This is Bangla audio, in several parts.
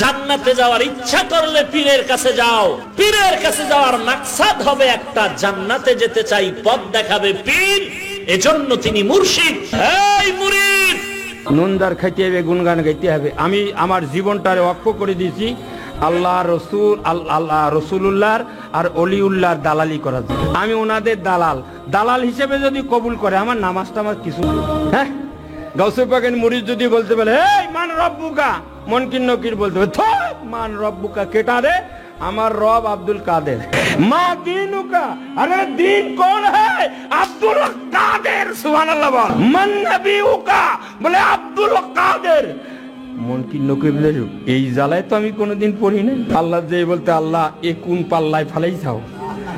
জান্নাতে যাওয়ার ইচ্ছা করলে পীরের কাছে যাও। পীরের কাছে যাওয়ার মাকসাদ হবে একটা, জান্নাতে যেতে চাই, পথ দেখাবে পীর, এজন্য তিনি মুর্শিদ। এই মুরিদ, নুনদার খাইতে হবে, গুনগান গাইতে হবে। আমি আমার জীবনটারে ওয়াকফ করে দিয়েছি আল্লাহ রসুল, আল্লাহ রসুলুল্লাহর আর অলিউল্লাহর দালালি করার জন্য। আমি ওনাদের দালাল হিসেবে যদি কবুল করে, আমার নামাজ টামাজ কিছু, হ্যাঁ, গাউসে পাকের মুরিদ যদি বলতে পারে এই মান রব্বুকা, মনকির নকির বলতে হবে মান রব্বুকা কেটা রে, আমার রব আব্দুল কাদের। মা দিনুকা, আরে দিন কোন হ্যায়? আব্দুল কাদের। সুবহানাল্লাহ বল। মান নবিউকা, বলে আব্দুল কাদের। মনকির নকির বলে এই জ্বালায় তো আমি কোনোদিন পড়ি না। আল্লাহ যে বলতে আল্লাহ এ কোন পাল্লায় ফালাই যাও,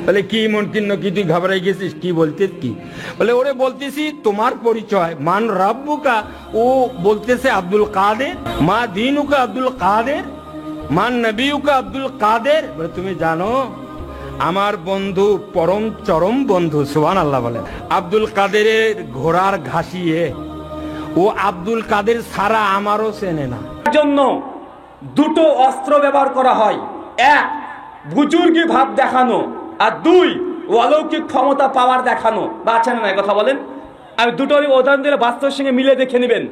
বলে কি মনকির নকি তুই ঘাবড়াই গেছিস, কি বলতিস কি? বলে ওরে বলতেছি তোমার পরিচয় মান রব্বুকা, ও বলতেছে আব্দুল কাদের। মা দিনুকা আব্দুল কাদের, মান নবিউকা আব্দুল কাদের। বলে তুমি জানো আমার বন্ধু, পরম চরম বন্ধু, সুবহানাল্লাহ বলে, আব্দুল কাদেরের ঘোড়ার ঘাসিয়ে, ও আব্দুল কাদের ছাড়া আমারও চেনে না। জন্য দুটো অস্ত্র ব্যবহার করা হয়, এক বুজুর্গি ভাব দেখানো, আর দুই অলৌকিক ক্ষমতা পাওয়ার দেখানো। বাঁচেন না কথা বলেন। আমি দুটোরই উদাহরণ দিলে বাস্তবের সঙ্গে মিলে দেখে নেবেন।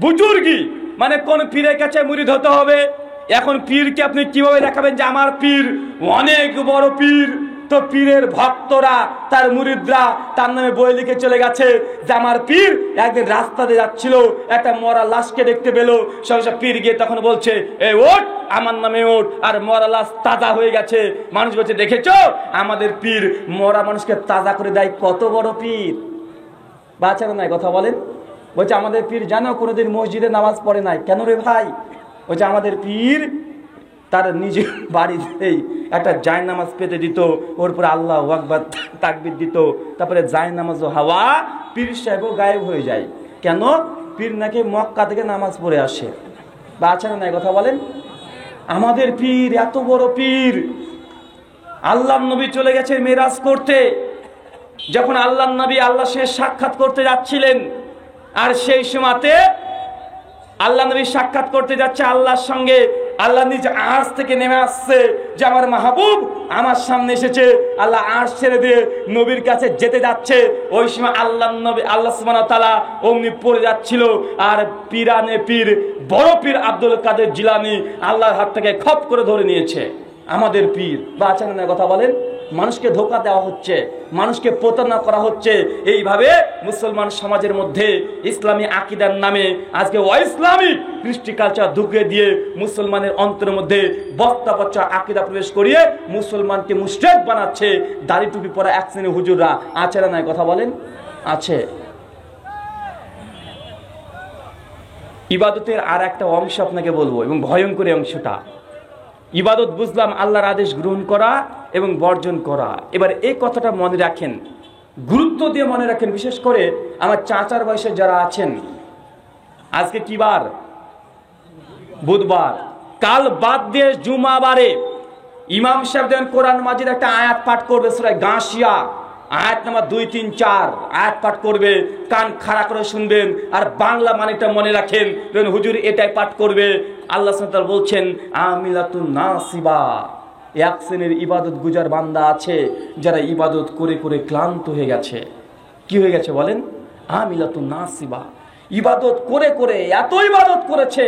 বুজুর্গি মানে কোন পীরের কাছে মুরিদ হতে হবে। এখন পীরকে আপনি কিভাবে দেখাবেন যে আমার পীর অনেক বড় পীর? তো পীরের ভক্তরা, তার মুরিদরা তার নামে বই লিখে চলে গেছে যে আমার পীর একদিন রাস্তাতে যাচ্ছিল, একটা মরা লাশকে দেখতে পেলো, সব পীর গিয়ে তখন বলছে এই ওঠ, আমার নামে ওঠ, আর মরা লাশ তাজা হয়ে গেছে। মানুষ বলছে দেখেছো আমাদের পীর মরা মানুষকে তাজা করে দেয়, কত বড় পীর। বাচ্চারা নাই কথা বলেন। বলছে আমাদের পীর জানো কোনোদিন মসজিদে নামাজ পড়ে নাই। কেন রে ভাই? বলছে আমাদের পীর তার নিজের বাড়িতেই একটা জায় নামাজ পেতে দিত, ওর পরে আল্লাহু আকবার তাকবীর দিত, তারপরে জায় নামাজ হাওয়া পীর সাহেবও গায়েব হয়ে যায়। কেন? পীর নাকি মক্কা থেকে নামাজ পড়ে আসে। বাচ্চারা নাই কথা বলেন। আমাদের পীর এত বড় পীর। আল্লাহর নবী চলে গেছে মেরাজ করতে, যখন আল্লাহর নবী আল্লাহর সাথে সাক্ষাৎ করতে যাচ্ছিলেন, আর সেই সময়তে আল্লাহ নবী সাক্ষাৎ করতে যাচ্ছে আল্লাহর সঙ্গে, আল্লাহ নিজে আরশ থেকে নেমে আসছে যে আমার মাহবুব আমার সামনে এসেছে। আল্লাহ আরশ ছেড়ে দিয়ে নবীর কাছে যেতে যাচ্ছে, ওই সময় আল্লাহ নবী আল্লাহ সুবহানাহু ওয়া তাআলা অমনি পড়ে যাচ্ছিল, আর পীরানে পীর বড় পীর আব্দুল কাদের জিলানী আল্লাহর হাত থেকে খপ করে ধরে নিয়েছে। আমাদের পীর। বা আচানক কথা বলেন। মানুষকে ধোঁকা দেওয়া হচ্ছে, মানুষকে প্রতারণা করা হচ্ছে। এইভাবে মুসলমান সমাজের মধ্যে ইসলামী আকীদার নামে আজকে অইসলামিক কৃষ্টি কালচার ঢুকিয়ে দিয়ে মুসলমানের অন্তরের মধ্যে বক্তা পচা আকীদা প্রবেশ করিয়ে মুসলমানকে মুশরিক বানাচ্ছে। দাড়ি টুপি পরা এক শ্রেণী হুজুররা আছে না? কথা বলেন। আছে। ইবাদতের আর একটা অংশ আপনাকে বলবো, এবং ভয়ঙ্কর অংশটা। ইবাদত বুঝলাম আল্লাহর আদেশ গ্রহণ করা এবং বর্জন করা। এবার এই কথাটা মনে রাখেন, গুরুত্ব দিয়ে মনে রাখেন। বিশেষ করে আমার চাচার বয়সে যারা আছেন, আজকে কি বার? বুধবার। কাল বাদ দিয়ে জুমাবারে ইমাম সাহেব দেন কোরআন মাজিদ একটা আয়াত পাঠ করবে, সূরা গাশিয়া আয়াত নাম্বার 2, 3, 4 আয়াত পাঠ করবে। কান খাড়া করে শুনবেন, আর বাংলা মানেটা মনে রাখেন। হুজুর এটাই পাঠ করবে। আল্লাহ সুবহানাহু ওয়া তাআলা বলছেন আমিলাতুন নাসিবা, এক শ্রেণীর ইবাদত গুজার বান্দা আছে যারা ইবাদত করে করে ক্লান্ত হয়ে গেছে। কি হয়ে গেছে বলেন? আমিলাতুন নাসিবা, ইবাদত করে করে এত ইবাদত করেছে,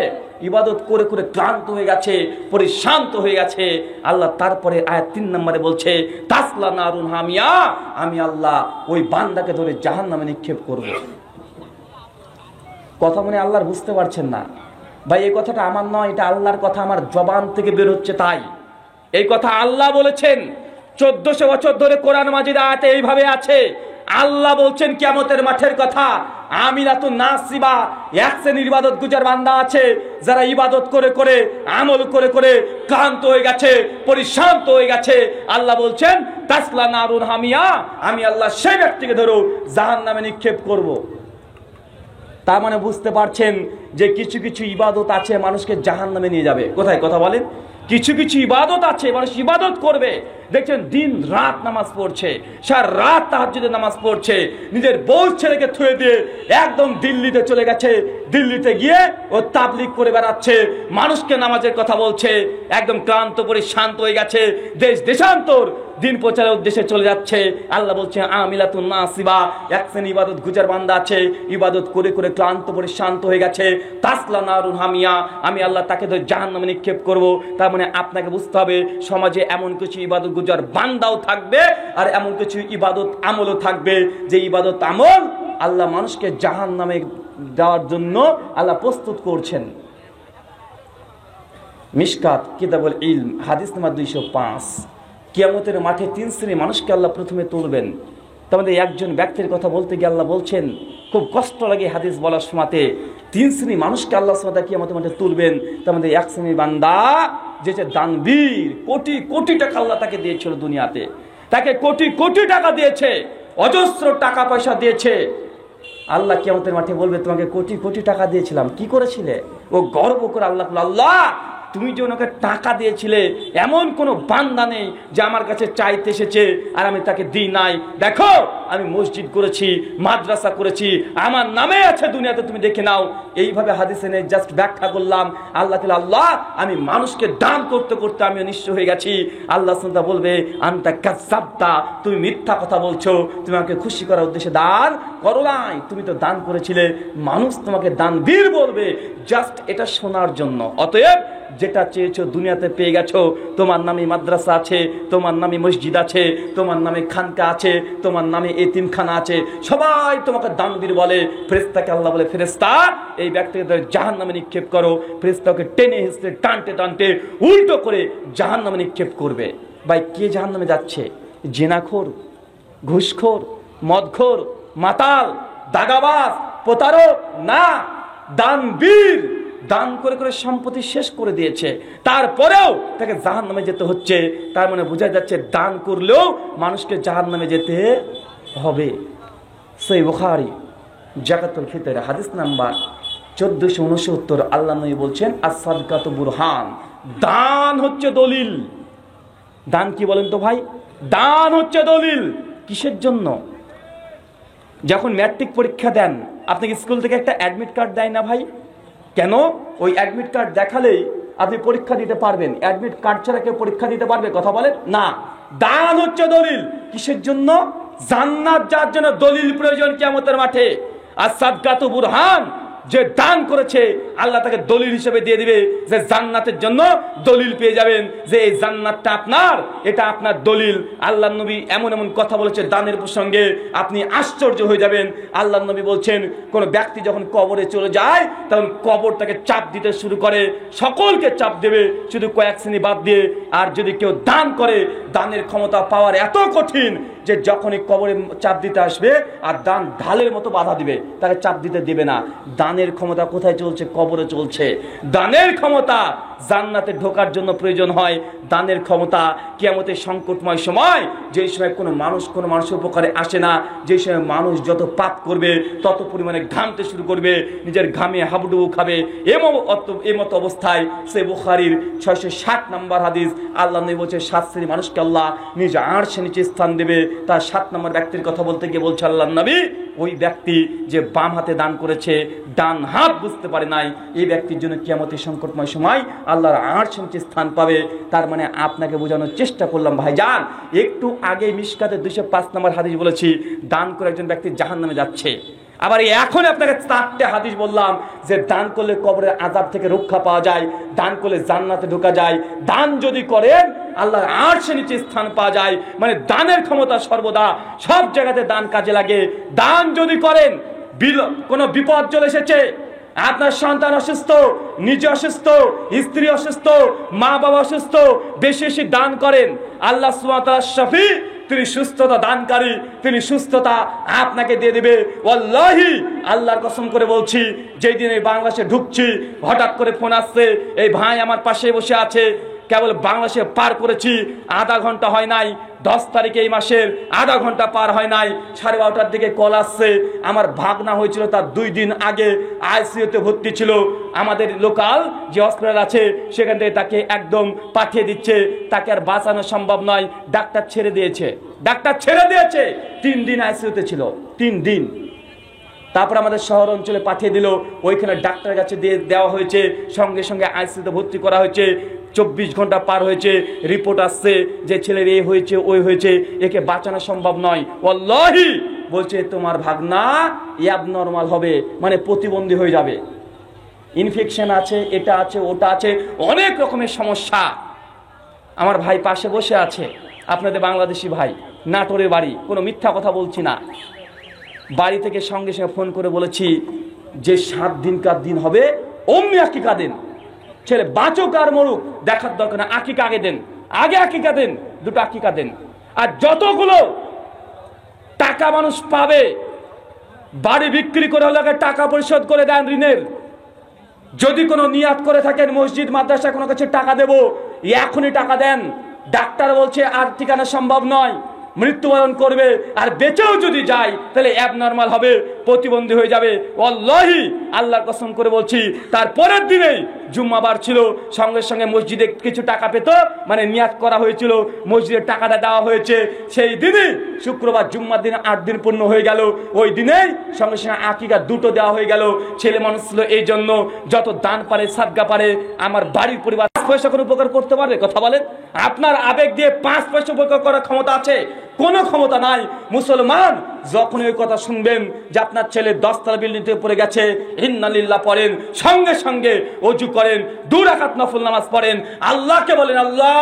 ইবাদত করে করে ক্লান্ত হয়ে গেছে, পরিশান্ত হয়ে গেছে। আল্লাহ তারপরে আয়াত 3 নম্বরে বলছে তাসলা নারুন হামিয়া, আমি আল্লাহ ওই বান্দাকে ধরে জাহান্নামে নিক্ষেপ করব। কথা মনে আল্লাহর বুঝতে পারছেন না ভাই? এই কথাটা আমার নয়, এটা আল্লাহর কথা, আমার জবান থেকে বের হচ্ছে। তাই এই কথা আল্লাহ বলেছেন। 1400 বছর ধরে কোরআন মাজিদ আয়াতে এইভাবে আছে। আল্লাহ বলছেন কিয়ামতের মাঠের কথা, আমিলাতুন নাসিবা, এক শ্রেণীর ইবাদত গুজার বান্দা আছে যারা ইবাদত করে করে আমল করে করে ক্লান্ত হয়ে গেছে, পরিশান্ত হয়ে গেছে। আল্লাহ বলছেন তাসলা নারুন হামিয়া, আমি আল্লাহ সেই ব্যক্তিকে ধরো জাহান্নামে নিক্ষেপ করব। তার মানে বুঝতে পারছেন যে কিছু কিছু ইবাদত আছে মানুষকে জাহান্নামে নিয়ে যাবে। কোথায়? কথা বলেন। কিছু কিছু ইবাদত আছে, মানুষ ইবাদত করবে, দেখছেন দিন রাত নামাজ পড়ছে, সারা রাত তাহাজ্জুদের নামাজ পড়ছে, নিজের বউ ছেলেকে থুয়ে দিয়ে একদম দিল্লিতে চলে গেছে, দিল্লিতে গিয়ে ও তাবলিগ করে বেড়াচ্ছে, মানুষকে নামাজের কথা বলছে, একদম ক্লান্ত করে শান্ত হয়ে গেছে, দেশ দেশান্তর দিন প্রচারের উদ্দেশ্যে চলে যাচ্ছে। আল্লাহ বলছে আমিলাতুন নাসিবা, এক শ্রেণী ইবাদত গুজার বান্দা আছে, ইবাদত করে করে ক্লান্ত পরে শান্ত হয়ে গেছে, তাসলা নারুন হামিয়া, আমি আল্লাহ তাকে ধরে জাহান্নামে নিক্ষেপ করব। তার মানে আপনাকে বুঝতে হবে সমাজে এমন কিছু ইবাদত গুজার বান্দাও থাকবে আর এমন কিছু ইবাদত আমলও থাকবে, যে ইবাদত আমল আল্লাহ মানুষকে জাহান্নামে দেওয়ার জন্য আল্লাহ প্রস্তুত করছেন। মিশকাত কিতাবুল ইলম হাদিস নাম্বার 205, কিয়ামতের মাঠে 3 শ্রেণীর মানুষকে আল্লাহ প্রথমে তুলবেন। তোমাদের একজন ব্যক্তির কথা বলতে গিয়ে আল্লাহ বলছেন, খুব কষ্ট লাগে হাদিস বলার সময়তে, 3 শ্রেণীর মানুষকে আল্লাহ সুবহানাহু কিয়ামতের মাঠে তুলবেন। তোমাদের এক শ্রেণীর বান্দা যে দানবীর, কোটি কোটি টাকা আল্লাহ তাকে দিয়েছিল দুনিয়াতে, তাকে কোটি কোটি টাকা দিয়েছে, অজস্র টাকা পয়সা দিয়েছে। আল্লাহ কিয়ামতের মাঠে বলবে, তোমাকে কোটি কোটি টাকা দিয়েছিলাম, কি করেছিলে? ও গর্ব করে আল্লাহ, আল্লাহ তুমি যে ওনাকে টাকা দিয়েছিলে এমন কোনো বান্দা নেই যে আমার কাছে চাইতে এসেছে আর আমি তাকে দিই নাই। দেখো আমি মসজিদ করেছি, মাদ্রাসা করেছি, আমার নামে আছে দুনিয়াতে, তুমি দেখে নাও। এইভাবে হাদিসে নেই, জাস্ট ব্যাখ্যা করলাম। আল্লাহ তাআলা, আল্লাহ আমি মানুষকে দান করতে করতে আমি নিঃস্ব হয়ে গেছি। আল্লাহ সুবহানাহু বলবে, আনতা কাযাবতা, তুমি মিথ্যা কথা বলছো, তুমি আমাকে খুশি করার উদ্দেশ্যে দান করো নাই, তুমি তো দান করেছিলে। মানুষ তোমাকে দানবীর বলবে জাস্ট এটা শোনার জন্য। অতএব যেটা চেয়েছো দুনিয়াতে পেয়ে গেছো। তোমার নামে মাদ্রাসা আছে, তোমার নামে মসজিদ আছে, তোমার নামে খানকা আছে, তোমার নামে এতিমখানা আছে, সবাই তোমাকে দানবীর বলে। ফেরেশতাকে আল্লাহ বলে, ফেরেশতা এই ব্যক্তিকে জাহান্নামে নিক্ষেপ করো। ফেরেশতাকে টেনে হিঁচড়ে টানতে টানতে উল্টো করে জাহান্নামে নিক্ষেপ করবে। ভাই কে জাহান্নামে যাচ্ছে? জেনাখোর, ঘুষখোর, মদখোর, মাতাল, দাগাবাজ, প্রতারক না, দানবীর। দান করে করে সম্পত্তি শেষ করে দিয়েছে, তারপরেও তাকে জাহান্নামে যেতে হচ্ছে। তার মানে বোঝা যাচ্ছে দান করলেও মানুষকে জাহান্নামে যেতে হবে। সহিহ বুখারী যাকাতুল ফিতর হাদিস নাম্বার 1469, আল্লাহ নবী বলছেন, আস-সাদকাতু বুরহান, দান হচ্ছে দলিল। দান কি বলেন তো ভাই? দান হচ্ছে দলিল। কিসের জন্য? যখন ম্যাট্রিক পরীক্ষা দেন, আপনাকে স্কুল থেকে একটা অ্যাডমিট কার্ড দেয় না ভাই? কেন? ওই অ্যাডমিট কার্ড দেখালেই আপনি পরীক্ষা দিতে পারবেন। অ্যাডমিট কার্ড ছাড়া কেউ পরীক্ষা দিতে পারবে? কথা বলেন না। দান হচ্ছে দলিল। কিসের জন্য? জান্নাত যার জন্য দলিল প্রয়োজন কিয়ামতের মাঠে। আর সাদকাতু বুরহান, যে দান করেছে আল্লাহ তাকে দলিল হিসেবে দিয়ে দিবে, যে জান্নাতের জন্য দলিল পেয়ে যাবেন, যে এই জান্নাতটা আপনার, এটা আপনার দলিল। আল্লাহ নবী এমন এমন কথা বলেছে দানের প্রসঙ্গে, আপনি আশ্চর্য হয়ে যাবেন। আল্লাহ নবী বলছেন, কোন ব্যক্তি যখন কবরে চলে যায় তখন কবর তাকে চাপ দিতে শুরু করে, সকলকে চাপ দেবে শুধু কয়েক শ্রেণী বাদ দিয়ে। আর যদি কেউ দান করে, দানের ক্ষমতা পাওয়ার এত কঠিন যে যখনই কবরে চাপ দিতে আসবে আর দান ঢালের মতো বাধা দিবে, তাকে চাপ দিতে দেবে না। দানের ক্ষমতা কোথায় চলছে? কবরে চলছে। দানের ক্ষমতা জান্নাতে ঢোকার জন্য প্রয়োজন হয়। দানের ক্ষমতা কিয়ামতের সংকটময় সময়, যেই সময় কোনো মানুষের উপকারে আসে না, যেই সময় মানুষ যত পাপ করবে তত পরিমাণে ঘামতে শুরু করবে, নিজের ঘামে হাবুডুবু খাবে, এমতো অবস্থায় সহিহ বুখারীর 660 নম্বর হাদিস, আল্লাহ নবী বলছে 7 শ্রেণীর মানুষকে আল্লাহ নিজ আরশের নিচে স্থান দেবে। তার 7 নম্বর ব্যক্তির কথা বলতে গিয়ে বলছে আল্লাহ নবী, ওই ব্যক্তি যে বাম হাতে দান করেছে, ডান হাত বুঝতে পারে নাই, এই ব্যক্তির জন্য কিয়ামতের সংকটময় সময় আল্লাহর আরশের নিচে স্থান পাবে। তার মানে আপনাকে বোঝানোর চেষ্টা করলাম ভাইজান, একটু আগে মিশকাতের 205 নম্বর হাদিস বলেছি, দান করে একজন ব্যক্তি জাহান্নামে যাচ্ছে। আবার এখন আপনাকে 4টে হাদিস বললাম যে দান করলে কবরের আযাব থেকে রক্ষা পাওয়া যায়, দান করলে জান্নাতে ঢোকা যায়, দান যদি করেন আল্লাহর আরশের নিচে স্থান পাওয়া যায়। মানে দানের ক্ষমতা সর্বদা সব জায়গাতে দান কাজে লাগে। দান যদি করেন, কোনো বিপদ চলে এসেছে, আপনার সন্তান অসুস্থ, নিজে অসুস্থ, স্ত্রী অসুস্থ, মা বাবা অসুস্থ, বেশি বেশি দান করেন, আল্লাহ সুবহানাহু ওয়া তাআলা শাফি, তিনি সুস্থতা দানকারী, তিনি সুস্থতা আপনাকে দিয়ে দেবে। ওয়াল্লাহি আল্লাহর কসম করে বলছি, যেই দিন এই বাংলাদেশে ঢুকছি হঠাৎ করে ফোন আসছে, এই ভাই আমার পাশে বসে আছে, কেবল বাংলাদেশে পার করেছি আধা ঘন্টা হয় নাই, 10 তারিখে এই মাসের আধা ঘন্টা পার হয় নাই, 12:30টার দিকে কল আসছে আমার ভাগনা হয়েছিল তার 2 দিন আগে আইসিইউতে ভর্তি ছিল, আমাদের লোকাল যে হসপিটাল আছে সেখান থেকে তাকে একদম পাঠিয়ে দিচ্ছে, তাকে আর বাঁচানো সম্ভব নয়, ডাক্তার ছেড়ে দিয়েছে 3 দিন আইসিইউতে ছিল, 3 দিন। তারপর আমাদের শহর অঞ্চলে পাঠিয়ে দিল, ওইখানে ডাক্তারের কাছে দিয়ে দেওয়া হয়েছে, সঙ্গে সঙ্গে আইসিইউতে ভর্তি করা হয়েছে। 24 ঘন্টা পার হয়েছে, রিপোর্ট আসছে যে ছেলের এই হয়েছে ওই হয়েছে, একে বাঁচানো সম্ভব নয়। ওয়াল্লাহি বলছে তোমার ভাগনা অ্যাবনরমাল হবে, মানে প্রতিবন্ধী হয়ে যাবে, ইনফেকশন আছে, এটা আছে ওটা আছে, অনেক রকমের সমস্যা। আমার ভাই পাশে বসে আছে, আপনাদের বাংলাদেশি ভাই, নাটোরের বাড়ি, কোনো মিথ্যা কথা বলছি না। বাড়ি থেকে সঙ্গে সঙ্গে ফোন করে বলেছি যে 7 দিনকার দিন হবে, অমনি আকিকা দেন, ছেলে বাঁচুক আর মরুক দেখার দরকার না, আকিকা আগে দেন, আগে আকিকা দেন, 2টা আকিকা দেন। আর যতগুলো টাকা মানুষ পাবে, বাড়ি বিক্রি করে হলে টাকা পরিশোধ করে দেন ঋণের। যদি কোনো নিয়াত করে থাকেন মসজিদ মাদ্রাসা কোনো কিছু টাকা দেব, এখনই টাকা দেন। ডাক্তার বলছে আর ঠিকানা সম্ভব নয়, মৃত্যুবরণ করবে, আর বেঁচেও যদি যায় তাহলে অ্যাবনরমাল হবে, প্রতিবন্ধী হয়ে যাবে। ওয়াল্লাহি আল্লাহর কসম করে বলছি, তার পরের দিনেই জুম্মাবার ছিল, সঙ্গে সঙ্গে মসজিদে কিছু টাকা পেত, মানে নিয়াত করা হয়েছিল, মসজিদের টাকাটা দেওয়া হয়েছে। সেই দিনই শুক্রবার জুম্মার দিন 8 দিন পূর্ণ হয়ে গেল, ওই দিনেই সঙ্গে সঙ্গে আকিকা 2টো দেওয়া হয়ে গেল। ছেলে মানুষ ছিল, এই জন্য যত দান পারে সাদকা পারে, আমার বাড়ির পরিবার 5 পয়সা করে উপকার করতে পারবে? কথা বলেন, আপনার আবেগ দিয়ে 5 পয়সা উপকার করার ক্ষমতা আছে? কোনো ক্ষমতা নাই। মুসলমান যখন ওই কথা শুনবেন যে আপনার ছেলে 10 তলা বিল্ডিং থেকে পড়ে গেছে, ইন্নালিল্লাহ পড়েন, সঙ্গে সঙ্গে ওযু করেন, 2 রাকাত নফল নামাজ পড়েন, আল্লাহকে বলেন আল্লাহ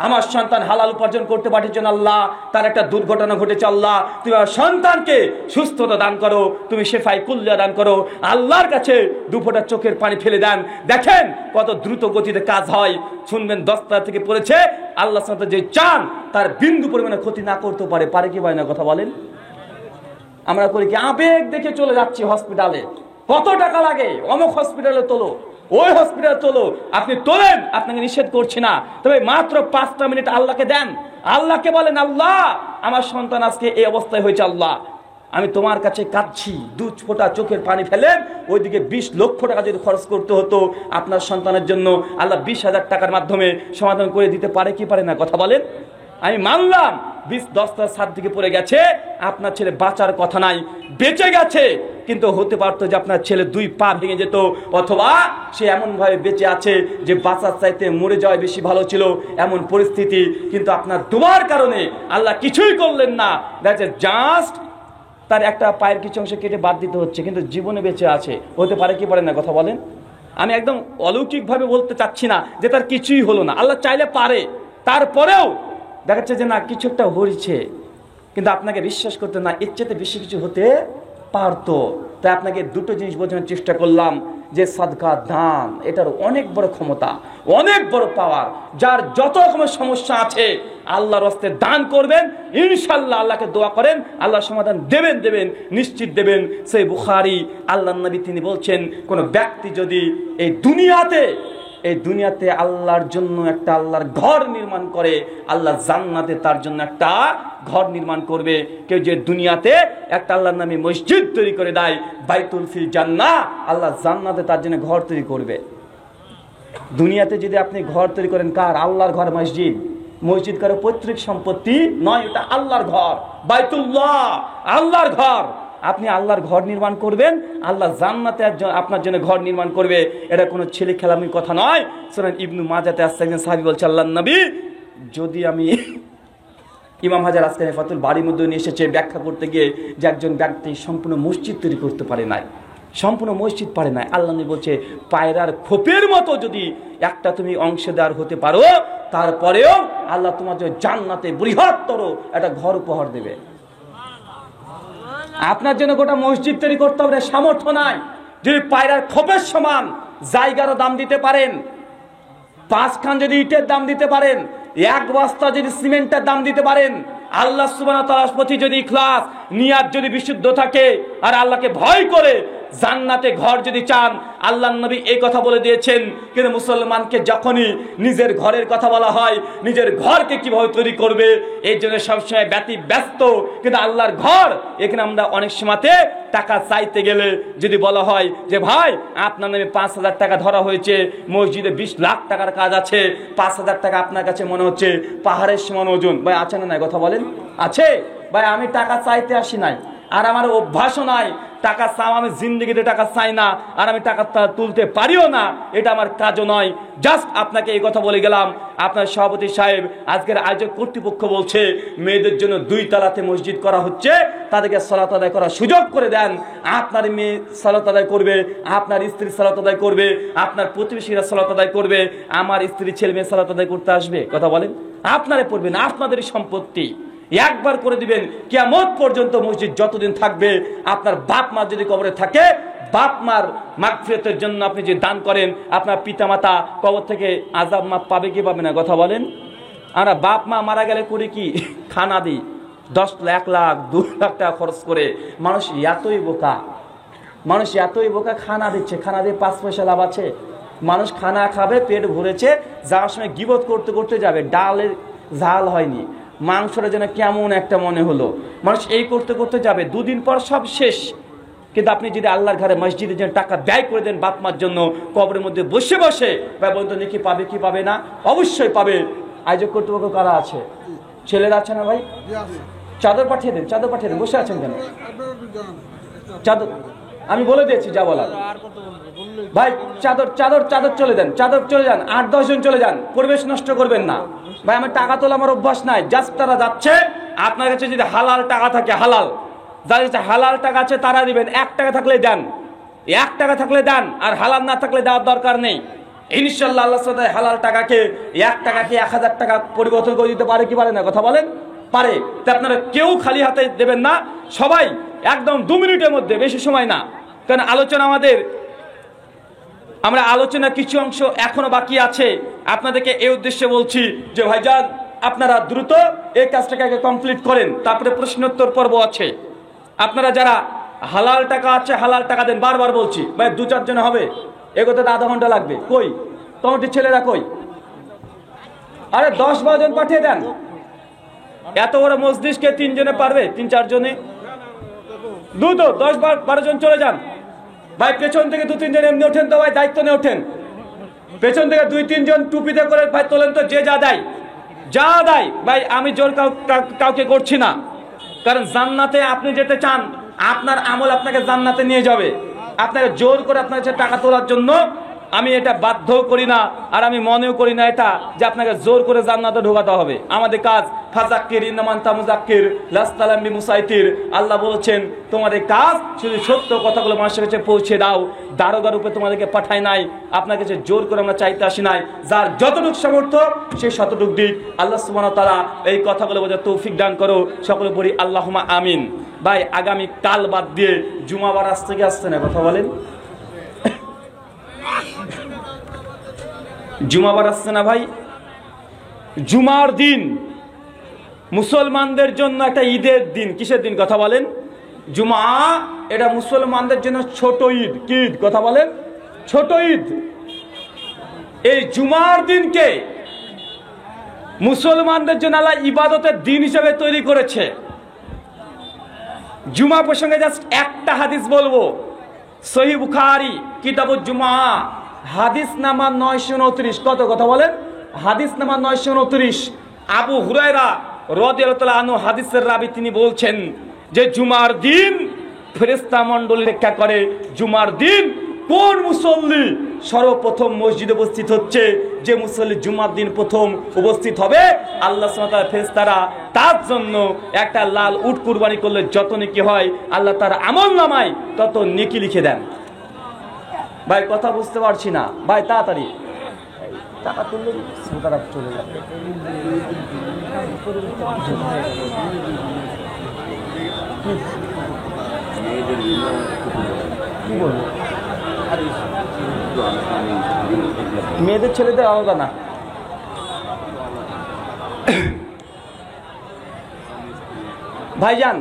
আমার সন্তান হালাল উপার্জন করতে পারছেন, আল্লাহ তার একটা দুর্ঘটনা ঘটেছে, আল্লাহ তুমি আমার সন্তানকে সুস্থতা দান করো, তুমি শেফাই কুল্লিয়া দান করো। আল্লাহর কাছে 2 ফোঁটা চোখের পানি ফেলে দেন, দেখেন কত দ্রুত গতিতে কাজ হয়। শুনবেন 10 তলা থেকে পড়েছে, আল্লাহ যে চান তার বিন্দু পরিমাণে ক্ষতি না করতে পারে কি পারে না? কথা বলেন। আমরা করি কি, আবেগ দেখে চলে যাচ্ছি হসপিটালে, কত টাকা লাগে, অমুক হসপিটালে তোলো, ওই হসপিটালে তোলো। আপনি তোলেন, আপনাকে নিষেধ করছি না, তবে মাত্র 5টা মিনিট আল্লাহকে দেন, আল্লাহকে বলেন আল্লাহ আমার সন্তান আজকে এই অবস্থায় হয়েছে, আল্লাহ আমি তোমার কাছে কাঁদছি। 2 ফোঁটা চোখের পানি ফেলেন, ওইদিকে 20 লক্ষ টাকা যদি খরচ করতে হতো আপনার সন্তানের জন্য, আল্লাহ 20,000 টাকার মাধ্যমে সমাধান করে দিতে পারে কি পারে না? কথা বলেন। আমি মানলাম 10 সাত দিকে পড়ে গেছে, আপনার ছেলে বাঁচার কথা নাই, বেঁচে গেছে, কিন্তু হতে পারতো যে আপনার ছেলে 2 পা ভেঙে যেত, অথবা সে এমন ভাবে বেঁচে আছে যে বাঁচার চাইতে মরে যাওয়া বেশি ভালো ছিল, এমন পরিস্থিতি। কিন্তু আপনার দোয়ার কারণে আল্লাহ কিছুই করলেন না, দ্যাটস জাস্ট তার একটা পায়ের কিছু অংশ কেটে বাদ দিতে হচ্ছে, কিন্তু জীবনে বেঁচে আছে। হতে পারে কি পারে না? কথা বলেন। আমি একদম অলৌকিকভাবে বলতে চাচ্ছি না যে তার কিছুই হলো না, আল্লাহ চাইলে পারে, তারপরেও দেখাচ্ছে যে না কিছু একটা হয়েছে, কিন্তু আপনাকে বিশ্বাস করতে না, এর চেয়ে বেশি কিছু হতে পারতো। তাই আপনাকে 2টো জিনিস বোঝানোর চেষ্টা করলাম যে সাদকা দান, এটার অনেক বড় ক্ষমতা, অনেক বড় পাওয়ার। যার যত রকমের সমস্যা আছে আল্লাহর রাস্তায় দান করবেন, ইনশাআল্লাহ আল্লাহকে দোয়া করেন, আল্লাহ সমাধান দেবেন, নিশ্চিত দেবেন। সেই বুখারী আল্লাহর নবী তিনি বলছেন, কোন ব্যক্তি যদি এই দুনিয়াতে আল্লাহর জন্য একটা আল্লাহর ঘর নির্মাণ করে, আল্লাহ জান্নাতে তার জন্য একটা ঘর নির্মাণ করবে। কেউ যে দুনিয়াতে একটা আল্লাহর নামে মসজিদ তৈরি করে দেয়, বাইতুল ফিল জান্নাহ, আল্লাহ জান্নাতে তার জন্য ঘর তৈরি করবে। দুনিয়াতে যদি আপনি ঘর তৈরি করেন, কার? আল্লাহর ঘর মসজিদ। মসজিদ কারো পৈতৃক সম্পত্তি নয়, এটা আল্লাহর ঘর, বাইতুল্লাহ, আল্লাহর ঘর। আপনি আল্লাহর ঘর নির্মাণ করবেন, আল্লাহ জান্নাতে আপনার জন্য ঘর নির্মাণ করবে। এটা কোনো ছেলে খেলামির কথা নয়। সুনান ইবনু মাজাতে আসছে, একজন সাহাবী বলছে, আল্লাহর নবী যদি আমি, ইমাম হাজার আসকানি ফাতুল বাড়ির মধ্যে নিয়ে এসেছে ব্যাখ্যা করতে গিয়ে, যে একজন ব্যক্তি সম্পূর্ণ মসজিদ তৈরি করতে পারে নাই, সম্পূর্ণ মসজিদ পারে নাই, আল্লাহ নবী বলছে পায়রার খোপের মতো যদি একটা তুমি অংশীদার হতে পারো, তারপরেও আল্লাহ তোমার জন্য জান্নাতে বৃহত্তর একটা ঘর উপহার দেবে। আপনার জন্য গোটা মসজিদ তৈরি করতে হবে সামর্থ্য নাই, যদি পায়রার খোপের সমান জায়গারও দাম দিতে পারেন, 5 খান যদি ইটের দাম দিতে পারেন, 1 বস্তা যদি সিমেন্টের দাম দিতে পারেন, আল্লাহ সুবহানাহু ওয়া তাআলার প্রতি যদি ইখলাস নিয়াত যদি বিশুদ্ধ থাকে, আর আল্লাহকে ভয় করে জান্নাতে ঘর যদি চান, আল্লাহর নবী এই কথা বলে দিয়েছেন। কিন্তু মুসলমানকে যখনই নিজের ঘরের কথা বলা হয়, নিজের ঘরকে কিভাবে তৈরি করবে এই জন্য সবসময় ব্যস্ত। কিন্তু আল্লাহর ঘর, এখানে আমরা অনেক সময়তে টাকা চাইতে গেলে যদি বলা হয় যে ভাই আপনার নামে 5,000 টাকা ধরা হয়েছে, মসজিদে 20 লাখ টাকার কাজ আছে, 5,000 টাকা আপনার কাছে মনে হচ্ছে পাহাড়ের সমান ওজন। ভাই আছে না নাই কথা বলেন? আছে ভাই। আমি টাকা চাইতে আসি নাই, আর আমার অভ্যাসও নাই টাকা চাও। আমি জিন্দগিতে টাকা চাই না, আর আমি টাকা তুলতে পারিও না, এটা আমার কাজও নয়। জাস্ট আপনাকে এই কথা বলে গেলাম। আপনার সভাপতি সাহেব, আজকের আয়োজক কর্তৃপক্ষ বলছে মেয়েদের জন্য 2 তলাতে মসজিদ করা হচ্ছে, তাদেরকে সালাত আদায় করার সুযোগ করে দেন। আপনার মেয়ে সালাত আদায় করবে, আপনার স্ত্রী সালাত আদায় করবে, আপনার প্রতিবেশীরা সালাত আদায় করবে, আমার স্ত্রী ছেলে মেয়ে সালাত আদায় করতে আসবে। কথা বলেন? আপনারা পড়বেন, আপনাদের সম্পত্তি একবার করে দিবেন। কিয়ামত পর্যন্ত মসজিদ যতদিন থাকবে, আপনার বাপ মা যদি কবরে থাকে, বাপ মার মাগফিরাতের জন্য আপনি যে দান করেন, আপনার পিতামাতা কবর থেকে আযাব মাপ পাবে কি পাবে না? কথা বলেন? আমরা বাপ মা মারা গেলে করি কি? খানা দিই 10 লাখ 1 লাখ 2 লাখ টাকা খরচ করে। মানুষ এতই বোকা, খানা দিচ্ছে, খানা দিয়ে 5 পয়সা লাভ আছে? মানুষ খানা খাবে, পেট ভরেছে, যাওয়ার সময় গিবত করতে করতে যাবে, ডালের ঝাল হয়নি, মাংসটা যেন কেমন একটা মনে হলো, মানুষ এই করতে করতে যাবে, 2 দিন পর সব শেষ। কিন্তু আপনি যদি আল্লাহর ঘরে মসজিদে যেন টাকা ব্যয় করে দেন বাপ মার জন্য, কবরের মধ্যে বসে বসে, ভাই বলতো নাকি পাবে কি পাবে না? অবশ্যই পাবে। আয়োজক কর্তৃপক্ষ কারা আছে? ছেলেরা আছে না ভাই? চাদর পাঠিয়ে দেন, চাদর পাঠিয়ে দেন। বসে আছেন কেন? চাদর আমি বলে দিয়েছি যা বলার। ভাই চাদর চাদর চাদর চলে যান, চাদর চলে যান, 8-10 জন চলে যান, পরিবেশ নষ্ট করবেন না। ভাই আমার টাকা তোলা আমার অভ্যাস নাই, জাস্ট তারা যাচ্ছে। আপনার কাছে যদি হালাল টাকা থাকে, হালাল যাদের কাছে হালাল টাকা আছে তারা দিবেন। 1 টাকা থাকলে দেন, 1 টাকা থাকলে দেন, আর হালাল না থাকলে দেওয়ার দরকার নেই। ইনশাআল্লাহ আল্লাহ সুবহানাহু হালাল টাকাকে 1 টাকাকে 1000 টাকা পরিবর্তন করে দিতে পারে কি পারে না? কথা বলেন? পারে। তো আপনারা কেউ খালি হাতে দেবেন না, সবাই একদম 2 মিনিটের মধ্যে, বেশি সময় না, কারণ আলোচনা আমরা আলোচনা কিছু অংশ এখনো বাকি আছে। আপনাদেরকে এই উদ্দেশ্যে বলছি যে ভাইজান আপনারা দ্রুত এই কাজটাকে আগে কমপ্লিট করেন, তারপরে প্রশ্নোত্তর পর্ব আছে। আপনারা যারা হালাল টাকা আছে হালাল টাকা দেন, বারবার বলছি ভাই 2-4 জন হবে, এগোতে 1/2 ঘন্টা লাগবে। কই কমিটির ছেলেরা কই? আরে 10-12 জন পাঠিয়ে দেন। এত বড় মসজিদকে 3 জনে পারবে? 3-4 জনে? 10-12 জন চলে যান ভাই। পেছন থেকে 2-3 জন এমনি ওঠেন তো ভাই, দায়িত্ব নিয়ে ওঠেন। পেছন থেকে 2-3 জন টুপিতে করে ভাই তোলেন তো, যে যা দেয় ভাই। আমি জোর কাউকে করছি না, কারণ জান্নাতে আপনি যেতে চান, আপনার আমল আপনাকে জান্নাতে নিয়ে যাবে। আপনাকে জোর করে আপনার কাছে টাকা তোলার জন্য আমি এটা বাধ্য করি না, আর আমি মনেও করি না এটা যে আপনাকে জোর করে জান্নাতে ঢোকাতে হবে। আমাদের কাজ ফাযাক্কির ইন্নামা আনতা মুযাক্কির লাস্তা আলাইহিম বিমুসাইতির। আল্লাহ বলেছেন তোমাদের কাজ শুধু সত্য কথাগুলো মানুষের কাছে পৌঁছে দাও, দারোগা রূপে তোমাদেরকে পাঠাই নাই, আপনার কাছে জোর করে আমরা চাইতে আসি নাই। যার যতটুক সামর্থ্য সেই ততটুক দিক। আল্লাহ সুবহানাহু ওয়া তাআলা এই কথাগুলো বোঝার তৌফিক দান করো, সকলে পড়ি আল্লাহুম্মা আমিন। ভাই আগামী কাল বাদ দিয়ে জুমাবার আসতে কি আসছে না? কথা বলেন? জুমাবার আসছে না ভাই? জুমার দিন মুসলমানদের জন্য একটা ঈদের দিন। কিসের দিন? কথা বলেন? জুমা। এটা মুসলমানদের জন্য ছোট ঈদ। কি ঈদ? কথা বলেন? ছোট ঈদ। এই জুমার দিনকে মুসলমানদের জন্য আল্লাহ ইবাদতের দিন হিসেবে তৈরি করেছে। জুমা প্রসঙ্গে জাস্ট একটা হাদিস বলবো, সহিহ বুখারী কিতাবুজ জুমা, হাদিস নাম্বার 929। কত? কথা বলেন? হাদিস নাম্বার 929। আবু হুরায়রা রাদিয়াল্লাহু তাআলা আনহু হাদিসের রাবী, তিনি বলছেন যে জুমার দিন ফেরেশতা মণ্ডলী অপেক্ষা করে। জুমার দিন কোন মুসল্লি সর্বপ্রথম মসজিদে উপস্থিত হচ্ছে, যে মুসল্লি জুমার দিন প্রথম উপস্থিত হবে, আল্লাহ সুবহানাহু ওয়া তাআলা ফেরেশতারা তার জন্য একটা লাল উট কুরবানি করলে যত নেকি হয়, আল্লাহ তার আমলনামায় তত নেকি লিখে দেন। ভাই কথা বুঝতে পারছি না ভাই, তাড়াতাড়ি টাকা তুললে তারা চলে যাবে। মেয়েদের ছেলেদের আলাদা না। ভাইজান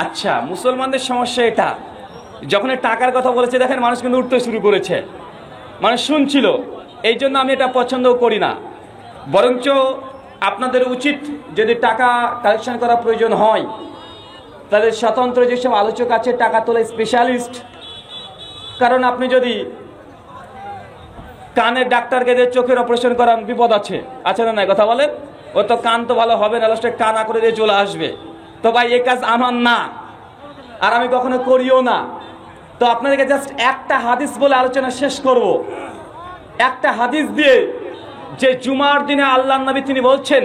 আচ্ছা, মুসলমানদের সমস্যা এটা, যখন টাকার কথা বলেছে দেখেন মানুষ কিন্তু উঠতে শুরু করেছে, মানুষ শুনছিল। এই জন্য আমি এটা পছন্দও করি না। বরঞ্চ আপনাদের উচিত যদি টাকা কালেকশন করা প্রয়োজন হয় তাদের স্বতন্ত্র যেসব আলোচক আছে টাকা তোলা স্পেশালিস্ট, কারণ আপনি যদি কানের ডাক্তারকে দিয়ে চোখের অপারেশন করান বিপদ আছে না নাই কথা বলেন? ও তো কান তো ভালো হবে না, লাস্টে কানা করে দিয়ে চলে আসবে। তো ভাই এই কাজ আমার না, আর আমি কখনো করিও না। তো আপনাদেরকে জাস্ট একটা হাদিস বলে আলোচনা শেষ করব। একটা হাদিস দিয়ে, যে জুমার দিনে আল্লাহর নবী তিনি বলছেন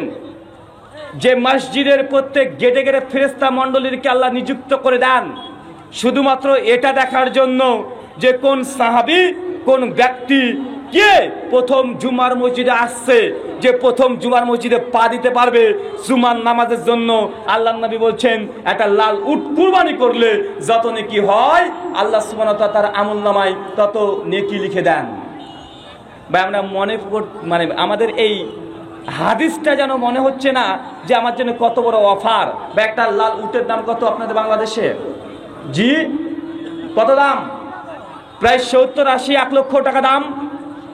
যে মসজিদের প্রত্যেক গেটে গেটে ফেরেশতা মণ্ডলীকে আল্লাহ নিযুক্ত করে দেন শুধুমাত্র এটা দেখার জন্য যে কোন সাহাবী কোন ব্যক্তি কে প্রথম জুমার মসজিদে আসছে, যে প্রথম জুমার মসজিদে পা দিতে পারবে জুমার নামাজের জন্য। আল্লাহর নবী বলছেন একটা লাল উট কুরবানি করলে যত নেকি হয় আল্লাহ সুবহানাহু ওয়া তাআলা তার আমলনামায় তত নেকি লিখে দেন। ভাই আমরা মানে আমাদের এই হাদিসটা যেন মনে হচ্ছে না যে আমার জন্য কত বড় অফার। বা একটা লাল উটের দাম কত আপনাদের বাংলাদেশে? জি কত দাম? প্রায় 70-80 1 লক্ষ টাকা দাম।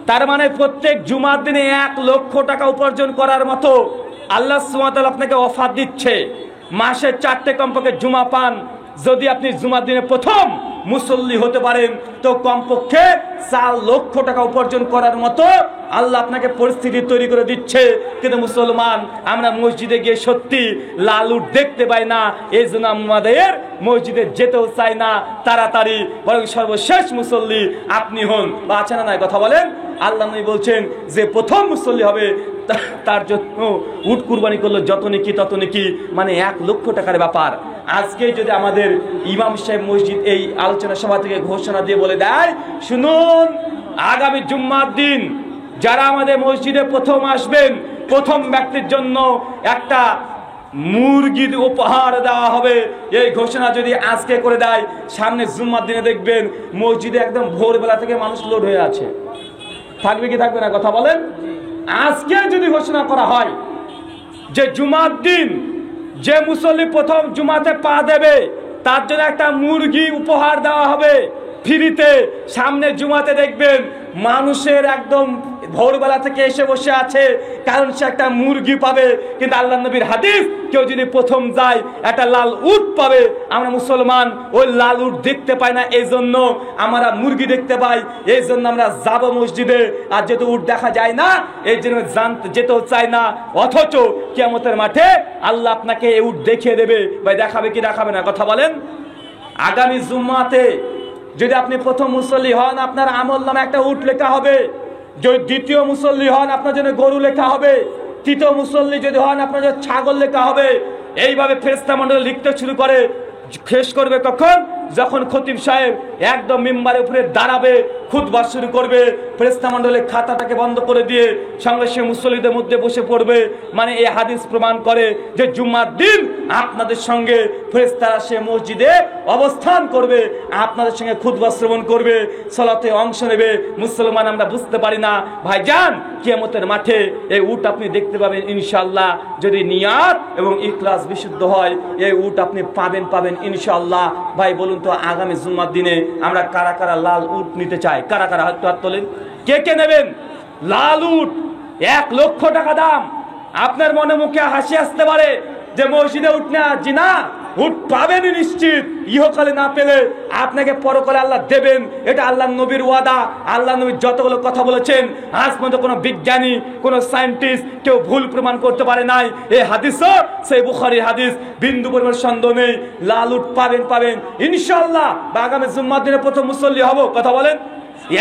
তার মানে প্রত্যেক জুমার দিনে 1 লক্ষ টাকা উপার্জন করার মতো আল্লাহ সুবহানাহু ওয়া তাআলা আপনাকে অফার দিচ্ছে। মাসে 4টে কমপক্ষে জুমা পান। যদি আপনি জুমার দিনে প্রথম মুসল্লি হতে পারেন তো কমপক্ষে 4 লক্ষ টাকা উপার্জন করার মতো আল্লাহ আপনাকে পরিস্থিতি তৈরি করে দিচ্ছে। কিন্তু মুসলমান আমরা মসজিদে গিয়ে সত্যি লাল উট দেখতে পাই না, এই জন্য আমাদের মসজিদে যেতেও চাই না তাড়াতাড়ি, বরং সর্বশেষ মুসল্লি আপনি হন। বা আছে না নাই কথা বলেন? আল্লাহ নবী বলছেন যে প্রথম মুসল্লি হবে তার জন্য উট কুরবানি করলো যত নেকি তত নেকি, মানে 1 লক্ষ টাকার ব্যাপার। আজকে যদি আমাদের ইমাম সাহেব মসজিদ এই আলোচনা সভা থেকে ঘোষণা দিয়ে বলে দেয়, শুনুন আগামী জুম্মার দিন যারা আমাদের মসজিদে প্রথম আসবেন প্রথম ব্যক্তির জন্য একটা মুরগি উপহার দেওয়া হবে, এই ঘোষণা যদি আজকে করে দেয়, সামনে জুম্মার দিনে দেখবেন মসজিদে একদম ভোরবেলা থেকে মানুষ লোড হয়ে আছে। থাকবে কি থাকবে না কথা বলেন? আজকে যদি ঘোষণা করা হয় যে জুমার দিন যে মুসল্লি প্রথম জুমাতে পা দেবে তার জন্য একটা মুরগি উপহার দেওয়া হবে ফ্রিতে, সামনে জুমাতে দেখবেন মানুষের একদম ভোরবেলা থেকে এসে বসে আছে, কারণ সে একটা মুরগি পাবে। কিন্তু আল্লাহ নবীর হাদিস কেউ যদি প্রথম যায় একটা লাল উট পাবে। আমরা মুসলমান ওই লাল উট দেখতে পাই না, এই জন্য আমরা মুরগি দেখতে পাই, এই জন্য আমরা যাব মসজিদে। আর যেহেতু উট দেখা যায় না এই জন্য যেতেও চাই না, অথচ কিয়ামতের মাঠে আল্লাহ আপনাকে এই উট দেখিয়ে দেবে। ভাই দেখাবে কি দেখাবে না কথা বলেন? আগামী জুম্মাতে যদি আপনি প্রথম মুসল্লি হন আপনার আমলনামায় একটা উট লেখা হবে, যদি দ্বিতীয় মুসল্লি হন আপনার জন্য গরু লেখা হবে, তৃতীয় মুসল্লি যদি হন আপনার জন্য ছাগল লেখা হবে। এইভাবে ফেরেশতা মণ্ডলী লিখতে শুরু করে, শেষ করবে কখন? যখন খতিব সাহেব একদম মিম্বারের উপরে দাঁড়াবে, খুতবা শুরু করবে, ফেরেশতা মণ্ডলীর খাতাটাকে বন্ধ করে দিয়ে সঙ্গে সে মুসল্লিদের মধ্যে বসে পড়বে। মানে এই হাদিস প্রমাণ করে যে জুম্মার দিন আপনাদের সঙ্গে ফেরেশতারা সে মসজিদে অবস্থান করবে, আপনাদের সঙ্গে খুতবা শ্রবণ করবে, সালাতে অংশ নেবে। মুসলমান আমরা বুঝতে পারি না ভাইজান, কিয়ামতের মাঠে এই উট আপনি দেখতে পাবেন ইনশাআল্লাহ, যদি নিয়াত এবং ইখলাস বিশুদ্ধ হয় এই উট আপনি পাবেন ইনশাআল্লাহ। ভাই বলুন তো আগামী জুম্মার দিনে আমরা কারা কারা লাল উট নিতে চাই? কারা কারা হাত তোলেন? কে কে নেবেন লাল উট? 1 লক্ষ টাকা দাম। আপনার মনে মুখে হাসি আসতে পারে যে মসজিদে উঠ না, জি না, উট পাবেনই নিশ্চিত। ইহকালে না পেলে আপনাকে পরকালে আল্লাহ দেবেন, এটা আল্লাহ নবীর ওয়াদা। আল্লাহ নবী যতগুলো কথা বলেছেন আজ পর্যন্ত কোনো বিজ্ঞানী কোনো সায়েন্টিস্ট কেউ ভুল প্রমাণ করতে পারে নাই। এই হাদিসও সেই বুখারীর হাদিস, বিন্দু পরিমাণ সন্দেহ নেই। লাল উট পাবেন ইনশাআল্লাহ। বা আগামী জুম্মার দিনে প্রথম মুসল্লি হব, কথা বলেন?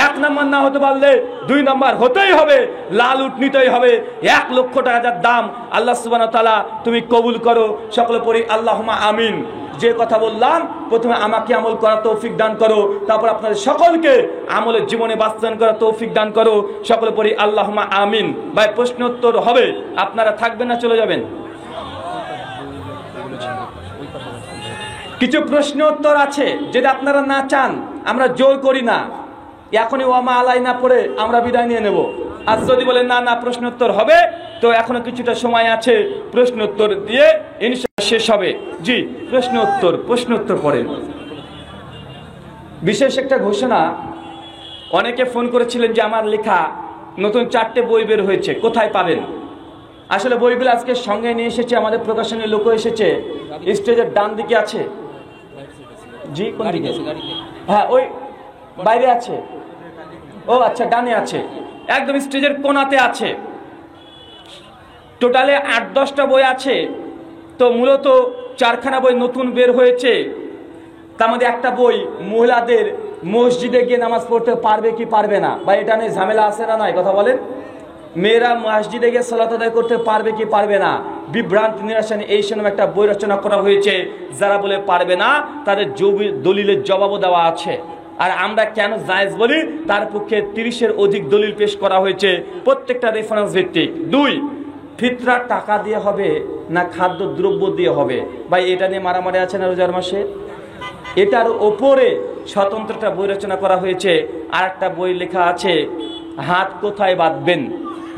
1 নাম্বার না হতে পারলে 2 নাম্বার হতেই হবে, লাল উট নিতেই হবে। 1 লক্ষ টাকা যার দাম। আল্লাহ সুবহানাহু ওয়া তাআলা তুমি কবুল করো, সকলে পড়ি আল্লাহুম্মা আমিন। যে কথা বললাম প্রথমে আমাকে আমল করার তৌফিক দান করো, তারপর আপনাদের সকলকে আমলের জীবনে বাস্তবায়ন করার তৌফিক দান করো, সকলে পড়ি আল্লাহুম্মা আমিন। ভাই প্রশ্ন উত্তর হবে, আপনারা থাকবেন না চলে যাবেন? কিছু প্রশ্ন উত্তর আছে, যদি আপনারা না চান আমরা জোর করি না, এখনই ওয়ামা আলাইনা পড়ে আমরা বিদায় নিয়ে নেব। আর যদি বলেন না প্রশ্ন উত্তর হবে, তো এখনো কিছুটা সময় আছে, প্রশ্ন উত্তর দিয়ে ইনশাআল্লাহ শেষ হবে। জি প্রশ্ন উত্তর পড়েন। বিশেষ একটা ঘোষণা, অনেকে ফোন করেছিলেন যে আমার লেখা নতুন 4টে বই বের হয়েছে, কোথায় পাবেন? আসলে বইগুলো আজকে সঙ্গে নিয়ে এসেছে, আমাদের প্রকাশনের লোকও এসেছে। স্টেজের ডান দিকে আছে। জি, কোন দিকে? হ্যাঁ, ওই বাইরে আছে। ও আচ্ছা, ডানে আছে, একদম স্টেজের কোণাতে আছে। টোটালে 8-10টা বই আছে। তো মূলত 4খানা বই নতুন বের হয়েছে। তার মধ্যে একটা বই মহিলাদের মসজিদে গিয়ে নামাজ পড়তে পারবে কি পারবে না, বা এটা নিয়ে ঝামেলা আছে না নাই, কথা বলেন। মেয়েরা মসজিদে গিয়ে সালাত আদায় করতে পারবে কি পারবে না, বিভ্রান্তি নিরসন, এই সময় একটা বই রচনা করা হয়েছে। যারা বলে পারবে না তাদের দলিলের জবাবও দেওয়া আছে। আর আমরা কেন জায়েজ বলি, তার পক্ষে 30-এর অধিক দলিল পেশ করা হয়েছে, প্রত্যেকটা রেফারেন্স ভিত্তিক। 2, ফিতরা টাকা দিয়ে হবে না খাদ্য দ্রব্য দিয়ে হবে? ভাই, এটা নিয়ে মারামারি আছে না রোজার মাসে? এটার ওপরে স্বতন্ত্রটা বই রচনা করা হয়েছে। আর একটা বই লেখা আছে হাত কোথায় বাঁধবেন,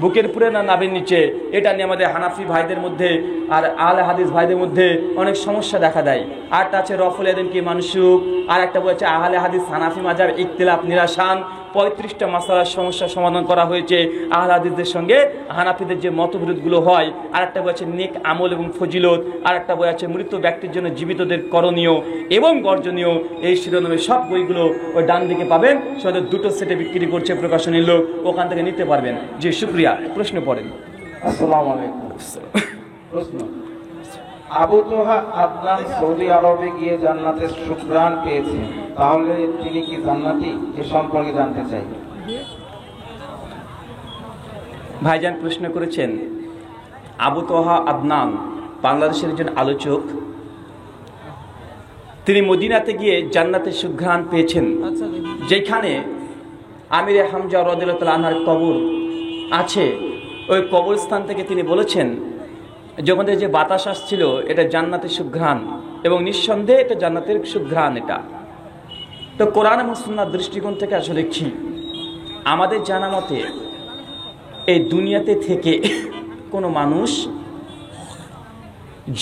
বুকের উপরে না নাভির নিচে। এটা নিয়ে আমাদের হানাফি ভাইদের মধ্যে আর আহলে হাদিস ভাইদের মধ্যে অনেক সমস্যা দেখা দেয়। আরটা আছে রফুল ইয়াদাইন কি মানসুখ। আর একটা বই আছে আহলে হাদিস হানাফি মাযহাব ইখতিলাফ নিরাসান। 35টা মাসালার সমস্যা সমাধান করা হয়েছে আহলে হাদিসদের সঙ্গে হানাফিদের যে মতবিরোধগুলো হয়। আর একটা বই আছে নেক আমল এবং ফজিলত। আর একটা বই আছে মৃত ব্যক্তির জন্য জীবিতদের করণীয় এবং বর্জনীয়। এই শিরোনামে সব বইগুলো ওই ডান দিকে পাবেন। সেটা 2টো সেটে বিক্রি করছে প্রকাশনীর লোক, ওখান থেকে নিতে পারবেন। জি, শুকরিয়া। প্রশ্ন পড়েন। আসসালামু আলাইকুম। প্রশ্ন, আবু তোহা আদনান সৌদি আরবে গিয়ে জান্নাতের সুঘ্রাণ পেয়েছে, তাহলে তিনি কি জান্নাতি? এ সম্পর্কে জানতে চাই। ভাইজান প্রশ্ন করেছেন, আবু তোহা আদনান বাংলাদেশের একজন আলোচক, তিনি মদিনাতে গিয়ে জান্নাতের সুঘ্রাণ পেয়েছেন, যেখানে আমিরে হামজা রাদিয়াল্লাহু তাআলা আনহুর কবর আছে। ওই কবরস্থান থেকে তিনি বলেছেন যখন যে বাতাস আসছিল এটা জান্নাতের সুঘ্রাণ, এবং নিঃসন্দেহে এটা জান্নাতের সুঘ্রাণ। এটা তো কোরআন এবং সুন্নাহর দৃষ্টিকোণ থেকে আসলে কি, আমাদের জানা মতে এই দুনিয়াতে থেকে কোনো মানুষ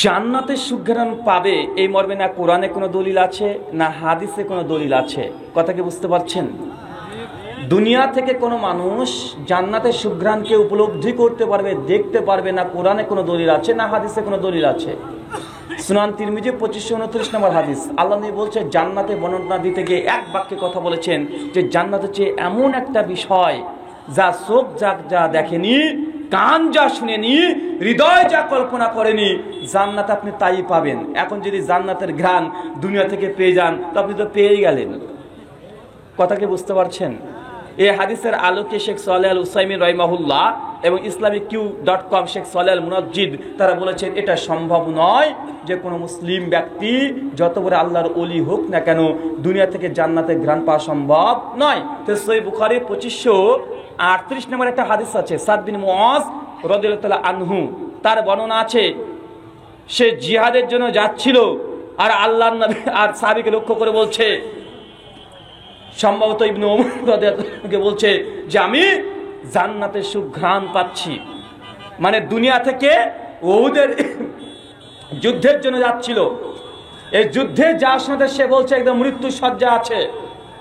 জান্নাতের সুঘ্রাণ পাবে এই মর্মে না কোরআনে কোনো দলিল আছে না হাদিসে কোনো দলিল আছে। কথা কি বুঝতে পারছেন? দুনিয়া থেকে কোনো মানুষ জান্নাতের সুঘ্রাণকে উপলব্ধি করতে পারবে, দেখতে পারবে না কোরআনে কোনো দলিল আছে না হাদিসে কোনো দলিল আছে। সুনান তিরমিজি 2529 নম্বর হাদিস, আল্লাহ নবী বলছে জান্নাতে বর্ণনা দিতে গিয়ে এক বাক্যে কথা বলেছেন যে জান্নাত হচ্ছে এমন একটা বিষয় যা চোখ যা দেখেনি, কান যা শুনেনি, হৃদয় যা কল্পনা করেনি, জান্নাত আপনি তাই পাবেন। এখন যদি জান্নাতের ঘ্রাণ দুনিয়া থেকে পেয়ে যান তো আপনি তো পেয়েই গেলেন। কথা কি বুঝতে পারছেন? এই হাদিসের আলোকে শেখ সালেহ আল উসাইমিন রাহিমাহুল্লাহ এবং islamiq.com শেখ সালেহ আল মুনাজ্জিদ তারা বলেছেন এটা সম্ভব নয় যে কোনো মুসলিম ব্যক্তি যত বড় আল্লাহর ওলি হোক না কেন দুনিয়া থেকে জান্নাতের ঘ্রাণ পাওয়া সম্ভব নয়। তো সহিহ বুখারী 2538 নম্বর একটা হাদিস আছে, সাদ বিন মুআজ রাদিয়াল্লাহু তাআলা আনহু, তার বর্ণনা আছে সে জিহাদের জন্য যাচ্ছিল আর আল্লাহর নবী আর সাহাবীকে লক্ষ্য করে বলছে, সম্ভবত ইবনে ওমর রাদিয়াল্লাহু বলছে যে আমি জান্নাতের সুঘ্রাণ পাচ্ছি। মানে দুনিয়া থেকে উহুদের যুদ্ধের জন্য যাচ্ছিল, এই যুদ্ধে যাওয়ার সময় সে বলছে একদম মৃত্যু সজ্জা আছে,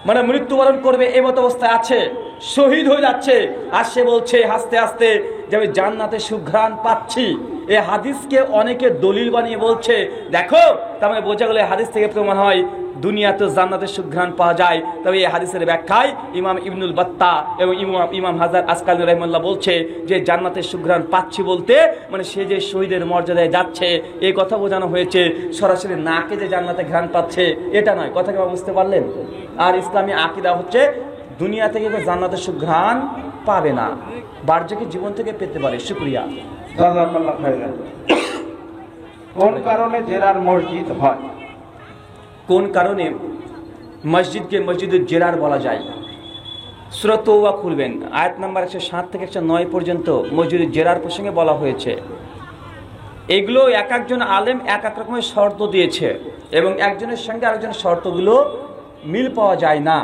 মানে মৃত্যুবরণ করবে এই মতো অবস্থায় আছে, শহীদ হয়ে যাচ্ছে, আর সে বলছে হাসতে হাসতে যে আমি জান্নাতের সুঘ্রাণ পাচ্ছি। এই হাদিসকে অনেকে দলিল বানিয়ে বলছে দেখো, তার মানে বোঝা গেল হাদিস থেকে প্রমাণ হয় দুনিয়াতে জান্নাতের সুঘ্রাণ পাওয়া যায়। তবে এই হাদিসের ব্যাখ্যায় ইমাম ইবনুল বাত্তা এবং ইমাম হাজার আসকালী রাহিমাহুল্লাহ বলছে যে জান্নাতের সুঘ্রাণ পাচ্ছি বলতে মানে সে যে শহীদের মর্যাদায় যাচ্ছে এই কথা বোঝানো হয়েছে, সরাসরি নাকে যে জান্নাতে ঘ্রাণ পাচ্ছে এটা নয়। কথা কি বুঝতে পারলেন? আর ইসলামী আকীদা হচ্ছে দুনিয়া থেকে জান্নাতের সুঘ্রাণ পাবে না, বাহ্যিক জীবন থেকে পেতে পারে। শুকরিয়া। জাযাকাল্লাহু খাইরান। কোন কারণে জেরার মসজিদ হয়? কোন কারণে মসজিদকে মসজিদুল জেরার বলা যায়? সূরা তাওবা খুলবেন, আয়াত নাম্বার 107 থেকে 109 পর্যন্ত মসজিদুল জেরার প্রসঙ্গে বলা হয়েছে। এগুলো এক একজন আলেম এক এক রকমের শর্ত দিয়েছে এবং একজনের সঙ্গে আরেকজনের শর্তগুলো মিল পাওয়া যায় না।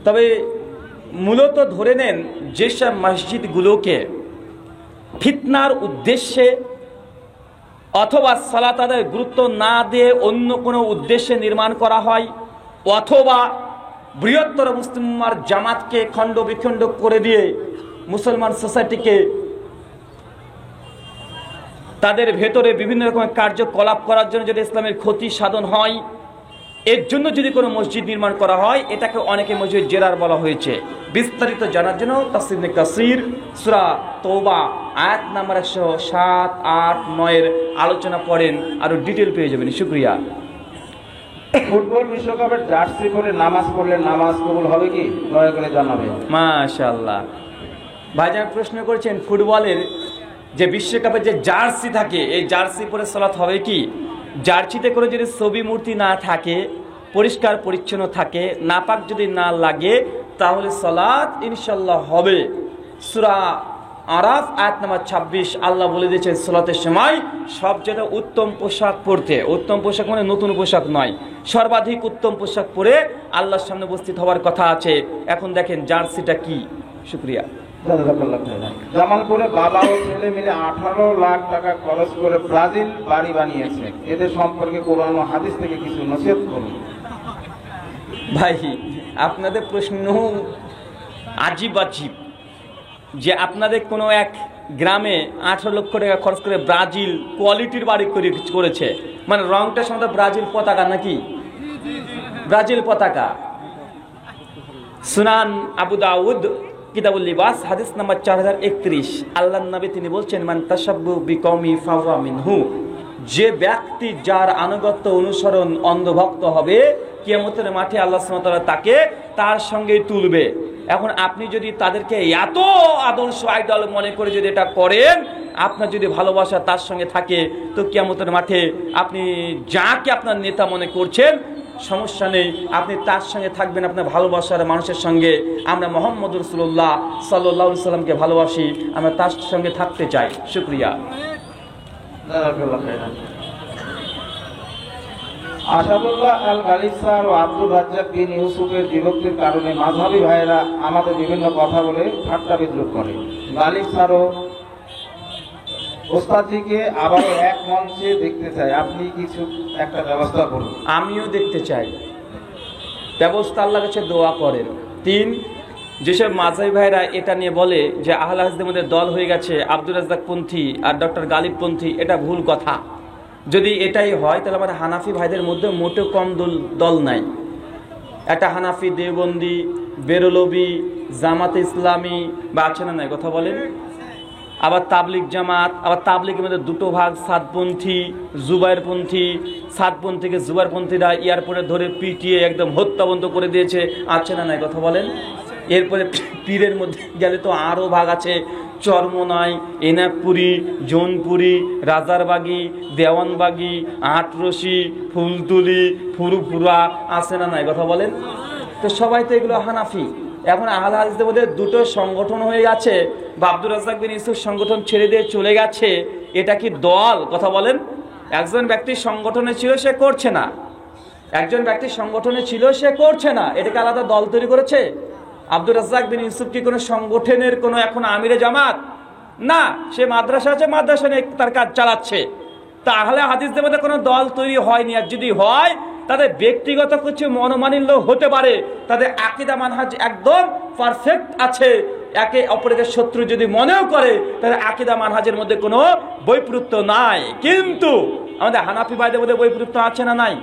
তবে মূলত ধরে নেন যেসব মসজিদগুলোকে ফিতনার উদ্দেশ্যে অথবা সালাত আদায়ের গুরুত্ব না দিয়ে অন্য কোনো উদ্দেশ্যে নির্মাণ করা হয়, অথবা বৃহত্তর মুসলিম উম্মার জামাতকে খণ্ড বিখণ্ড করে দিয়ে মুসলমান সোসাইটিকে তাদের ভেতরে বিভিন্ন রকমের কার্যকলাপ করার জন্য যদি ইসলামের ক্ষতি সাধন হয়, এর জন্য যদি কোনো মসজিদ নির্মাণ করা হয়, এটাকে অনেকে মসজিদ জেরার বলা হয়েছে। বিস্তারিত জানার জন্য তাফসীর ইবনে কাসির সূরা তওবা আয়াত নাম্বার 107, 8, 9 এর আলোচনা পড়েন, আরো ডিটেল পেয়ে যাবেন। শুকরিয়া। ফুটবল বিশ্বকাপের জার্সি পরে নামাজ পড়লে নামাজ কবুল হবে কি, দয়া করে জানাবেন। মাশাআল্লাহ। ভাইজান প্রশ্ন করেছেন ফুটবলের যে বিশ্বকাপে যে জার্সি থাকে, এই জার্সি পরে সালাত হবে কি? জার্সিতে করে যদি ছবি মূর্তি না থাকে, পরিষ্কার পরিচ্ছন্ন থাকে, নাপাক যদি না লাগে, তাহলে সালাত ইনশাআল্লাহ হবে। সূরা আরাফ আয়াত নাম্বার 26 আল্লাহ বলে দিয়েছেন সালাতের সময় সবচেয়ে উত্তম পোশাক পরতে। উত্তম পোশাক মানে নতুন পোশাক নয়, সর্বাধিক উত্তম পোশাক পরে আল্লাহর সামনে উপস্থিত হওয়ার কথা আছে। এখন দেখেন জার্সিটা কি। শুকরিয়া। জামালপুরে বাবা ও ছেলে মিলে 18 লাখ টাকা খরচ করে ব্রাজিল বাড়ি বানিয়েছে, এদের সম্পর্কে কোরআন ও হাদিস থেকে কিছু নসিহত করুন। ভাই, আপনাদের প্রশ্ন আজীব আজীব, যে আপনাদের কোনো এক গ্রামে 18 লক্ষ টাকা খরচ করে ব্রাজিল কোয়ালিটির বাড়ি করেছে, মানে রংটার সাথে ব্রাজিল পতাকা নাকি? ব্রাজিল পতাকা। সুনান আবু দাউদ কিতাবুল লিবাস হাদিস নাম্বার 4031 আল্লাহর নবী তিনি বলছেন, মান তাশাব্বাহু বিকওমি ফাহুয়া মিনহু। যে ব্যক্তি যার আনুগত্য অনুসরণ অন্ধভক্ত হবে, কিয়ামতের মাঠে আল্লাহ সুবহানাহু ওয়া তাআলা তাকে তার সঙ্গেই তুলবে। এখন আপনি যদি তাদেরকে এত আদর্শ আইডল মনে করে যদি এটা করেন, আপনার যদি ভালোবাসা তার সঙ্গে থাকে, তো কিয়ামতের মাঠে আপনি যাকে আপনার নেতা মনে করছেন সমস্যা নেই, আপনি তার সঙ্গে থাকবেন, আপনার ভালোবাসার মানুষের সঙ্গে। আমরা মুহাম্মদ রাসূলুল্লাহ সাল্লাল্লাহু আলাইহি সাল্লামকে ভালোবাসি, আমরা তার সঙ্গে থাকতে চাই। শুকরিয়া। আসাদুল্লাহ আল গালিসার ও আব্দুর রাজ্জাক বিন ইউসুফের বিভক্তির কারণে মাযহাবী ভাইয়েরা আমাদের বিভিন্ন কথা বলে ঠাট্টা বিদ্রুপ করে। গালিসার ও ওস্তাদজিকে আবারও এক মঞ্চে দেখতে চাই, আপনি কিছু একটা ব্যবস্থা করুন। আমিও দেখতে চাই, ব্যবস্থা আল্লাহর কাছে দোয়া করেন। 3, যেসব মাযহাবী ভাইরা এটা নিয়ে বলে যে আহলে হাদিসদের মধ্যে দল হয়ে গেছে, আব্দুর রাজ্জাক পন্থী আর ডক্টর গালিব পন্থী, এটা ভুল কথা। যদি এটাই হয় তাহলে আমাদের হানাফি ভাইদের মধ্যে মোটেও কম দল নাই। একটা হানাফি, দেওবন্দি, বেরলভি, জামাতে ইসলামী বা আছে না নাই, কথা বলেন। আবার তাবলিগ জামাত, আবার তাবলিগের মধ্যে দুটো ভাগ, সাতপন্থী, জুবাইরপন্থী। সাতপন্থীকে জুবাইরপন্থীরা এয়ারপোর্টে ধরে পিটিয়ে একদম হত্যাবন্ধ করে দিয়েছে, আছে না নাই, কথা বলেন। এরপরে পীরের মধ্যে গেলে তো আরও ভাগ আছে, চরমনাই, এনাকপুরি, জৌনপুরি, রাজারবাগি, দেওয়ানবাগি, আটরশি, ফুলতুলি, ফুরুফুরা, আছে না নাই, কথা বলেন। তো সবাই তো এগুলো হানাফি। এখন আহলে হাদিসদের মধ্যে দুটো সংগঠন হয়ে গেছে, বা আব্দুর রাজ্জাক বিন ইউসুফ সংগঠন ছেড়ে দিয়ে চলে গেছে, এটা কি দল, কথা বলেন। একজন ব্যক্তি সংগঠনে ছিল, সে করছে না। একজন ব্যক্তি সংগঠনে ছিল, সে করছে না, এটাকে আলাদা দল তৈরি করেছে। আব্দুর রাজ্জাক বিন ইউসুফ কি কোনো সংগঠনের কোনো এখন আমিরে জামাত না, সে মাদ্রাসা আছে, মাদ্রাসা নিয়ে তার কাজ চালাচ্ছে। তা আহলে হাদিসদের মধ্যে কোনো দল তৈরি হয়নি। আর যদি হয়, তাদের ব্যক্তিগত কিছু মনোমালিন্য হতে পারে, তাদের আকীদা মানহাজ একদম পারফেক্ট আছে। একে অপরকে শত্রু যদি মনেও করে, তাদের আকীদা মানহাজের মধ্যে কোনো বৈপরীত্য নাই। কিন্তু আমাদের হানাফি ভাইদের মধ্যে বৈপরীত্য আছে না নাই?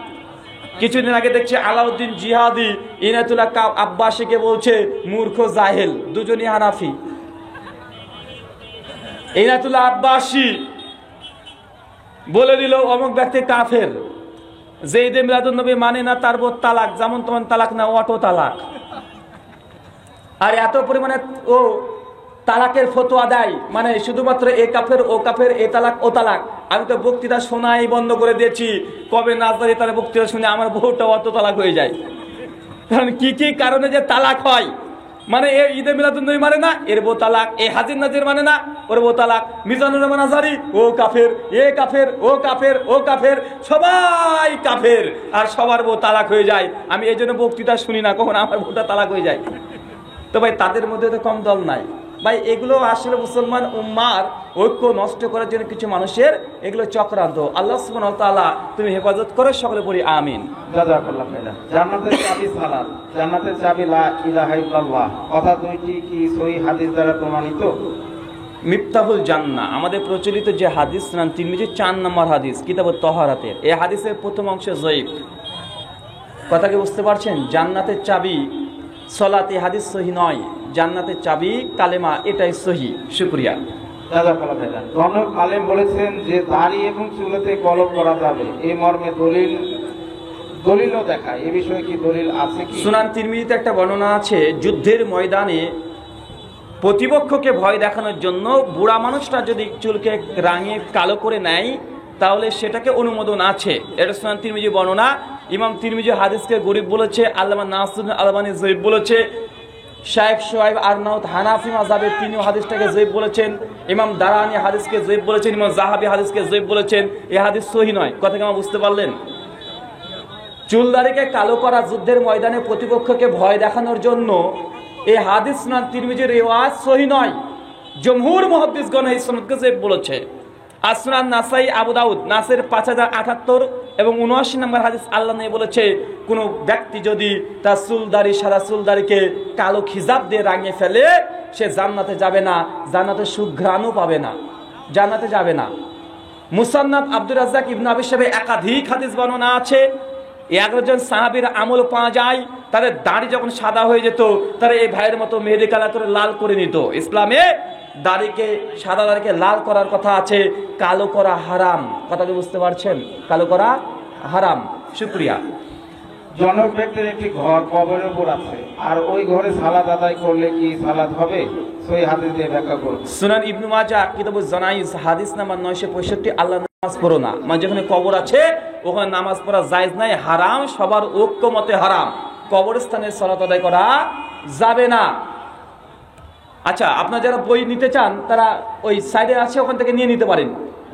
কিছুদিন আগে দেখছি আলাউদ্দিন জিহাদি ইনায়তুল্লাহ আব্বাসীকে বলছে মূর্খ জাহেল, দুজনই হানাফি। ইনায়তুল্লাহ আব্বাসী বলে দিল অমুক ব্যক্তি কাফের, যে ঈদে মিলাদুন নবী মানে না, তার বোধ তালাক, যেমন তেমন তালাক না, অটো তালাক। আর এত পরিমাণে ও তালাকের ফতোয়া দেয়, মানে শুধুমাত্র এ কাফের, ও কাফের, এ তালাক, ও তালাক। আমি তো বক্তৃতা শোনাই বন্ধ করে দিয়েছি, কবে নাজদারি তার বক্তৃতা শুনে আমার বউটা অত তালাক হয়ে যায়। কারণ কি কি কারণে যে তালাক হয়, মানে এ ঈদে মিলাদুন নবী মানে না, এর বউ তালাক, এ হাজির নাজির মানে না, ওর বউ তালাক, মিজানুর রহমান আজহারী, ও কাফের, এ কাফের, ও কাফের, ও কাফের, সবাই কাফের, আর সবার বউ তালাক হয়ে যায়। আমি এই জন্য বক্তৃতা শুনি না, কখন আমার বউটা তালাক হয়ে যায়। তো ভাই, তাদের মধ্যে তো কম দল নাই। ভাই এগুলো আসলে মুসলমান উম্মার ঐক্য নষ্ট করার জন্য কিছু মানুষের এগুলো চক্রান্ত। আল্লাহ সুবহানাহু ওয়া তাআলা তুমি হেফাজত করো, সকলে পড়ি আমিন। জাযাকাল্লাহ খাইরান। জান্নাতের চাবি সালাত, জান্নাতের চাবি লা ইলাহা ইল্লাল্লাহ, কথা দুইটি কি সহিহ হাদিস দ্বারা প্রমাণিত? মিফতাহুল জান্নাহ আমাদের প্রচলিত যে হাদিস, সুনান তিরমিজি 4 নম্বর হাদিস, কিতাবুত তাহারাতের। এই হাদিসের প্রথম অংশ যঈফ। কথা কি বুঝতে পারছেন? জান্নাতের চাবি সালাত, এই হাদিস সহিহ নয়। জান্নাতের চাবি কালেমা, এটাই সহিহ। শুকরিয়া। জাযাকাল্লাহ খাইরান। গণক আলেম বলেছেন যে দাড়ি এবং চুলেতে কলম করা যাবে, এই মর্মে দলিলও দেখায়, এ বিষয়ে কি দলিল আছে কি? সুনান তিরমিজিতে একটা বর্ণনা আছে, যুদ্ধের ময়দানে প্রতিপক্ষকে ভয় দেখানোর জন্য বুড়া মানুষটা যদি চুলকে রাঙিয়ে কালো করে নেয় তাহলে সেটাকে অনুমোদন আছে। এটা সুনান তিরমিজি বর্ণনা। ইমাম তিরমিজি হাদিসকে গরীব বলেছে, আল্লামা নাসিরুদ্দিন আলবানী যঈফ বলেছে, শাইখ শুআইব আরনাউত হানাফি মাযহাবের তিনিও হাদিসটাকে যঈফ বলেছেন, ইমাম দারানি হাদিসকে যঈফ বলেছেন, ইমাম যাহাবি হাদিসকে যঈফ বলেছেন। এই হাদিস সহিহ নয়। কথা কি বুঝতে পারলেন? চুলদাড়িকে কালো করা যুদ্ধের ময়দানে প্রতিপক্ষকে ভয় দেখানোর জন্য, এই হাদিস সুনান তিরমিজির রিওয়ায়াত সহিহ নয়। জমহুর মুহাদ্দিসগণ এই সনদকে যঈফ বলেছে। আর সুনান নাসাই, আবু দাউদ, নাসের 5078 এবং 79 নম্বর হাদিস আল্লাহ নবী বলেছে, কোন ব্যক্তি যদি তার চুলদাড়ি, সাদা চুলদাড়িকে কালো খিজাব দিয়ে রাঙিয়ে ফেলে সে জান্নাতে যাবে না, জান্নাতে সুঘ্রাণও পাবে না, জান্নাতে যাবে না। মুসান্নাদ আব্দুর রাজ্জাক ইবনে আবি শাইবা একাধিক হাদিস বর্ণনা আছে। 11 জন সাহাবীর আমল পাওয়া যায়, তাদের দাড়ি যখন সাদা হয়ে যেত তারা এই ভাইয়ের মতো মেহেদি কালার করে লাল করে নিত। ইসলামে দাড়িকে, সাদা দাড়িকে লাল করার কথা আছে, কালো করা হারাম। কথাটা বুঝতে পারছেন? কালো করা হারাম। শুকরিয়া। জনক ব্যক্তির একটি ঘর কবরের উপর আছে, আর ওই ঘরে সালাত আদায় করলে কি সালাত হবে? সহিহ হাদিস দিয়ে ব্যাখ্যা করুন। সুনান ইবনে মাজাহ কিতাবুজ জানাইজ হাদিস নাম্বার 965, আল্লাহ নামাজ পড়ো না, মানে যেখানে কবর আছে ওখানে নামাজ পড়া জায়েজ নাই, হারাম, সবার ঐক্যমতে হারাম। কবরস্থানে সালাত আদায় করা যাবে না। আচ্ছা, আপনারা যারা বই নিতে চান তারা ওই সাইডে আছে, ওখান থেকে নিয়ে নিতে পারেন।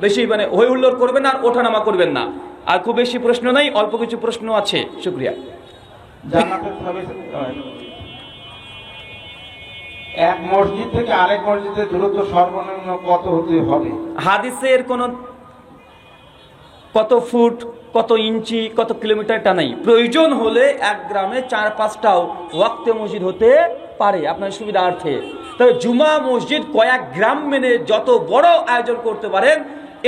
বেশি মানে হই হুল্লোড় করবেন না, আর ওঠানামা করবেন না। আর খুব বেশি প্রশ্ন নাই, অল্প কিছু প্রশ্ন আছে। শুকরিয়া। জান্নাতের চাবি, এক মসজিদ থেকে আরেক মসজিদের দূরত্ব সর্বনিম্ন কত হতে হবে? হাদিসের কোন কত ফুট, কত ইঞ্চি, কত কিলোমিটারটা নাই। প্রয়োজন হলে এক গ্রামে 4-5টাও ওয়াক্তে মসজিদ হতে পারে আপনার সুবিধার্থে। তবে জুমা মসজিদ কয়েক গ্রাম মেনে যত বড় আয়োজন করতে পারেন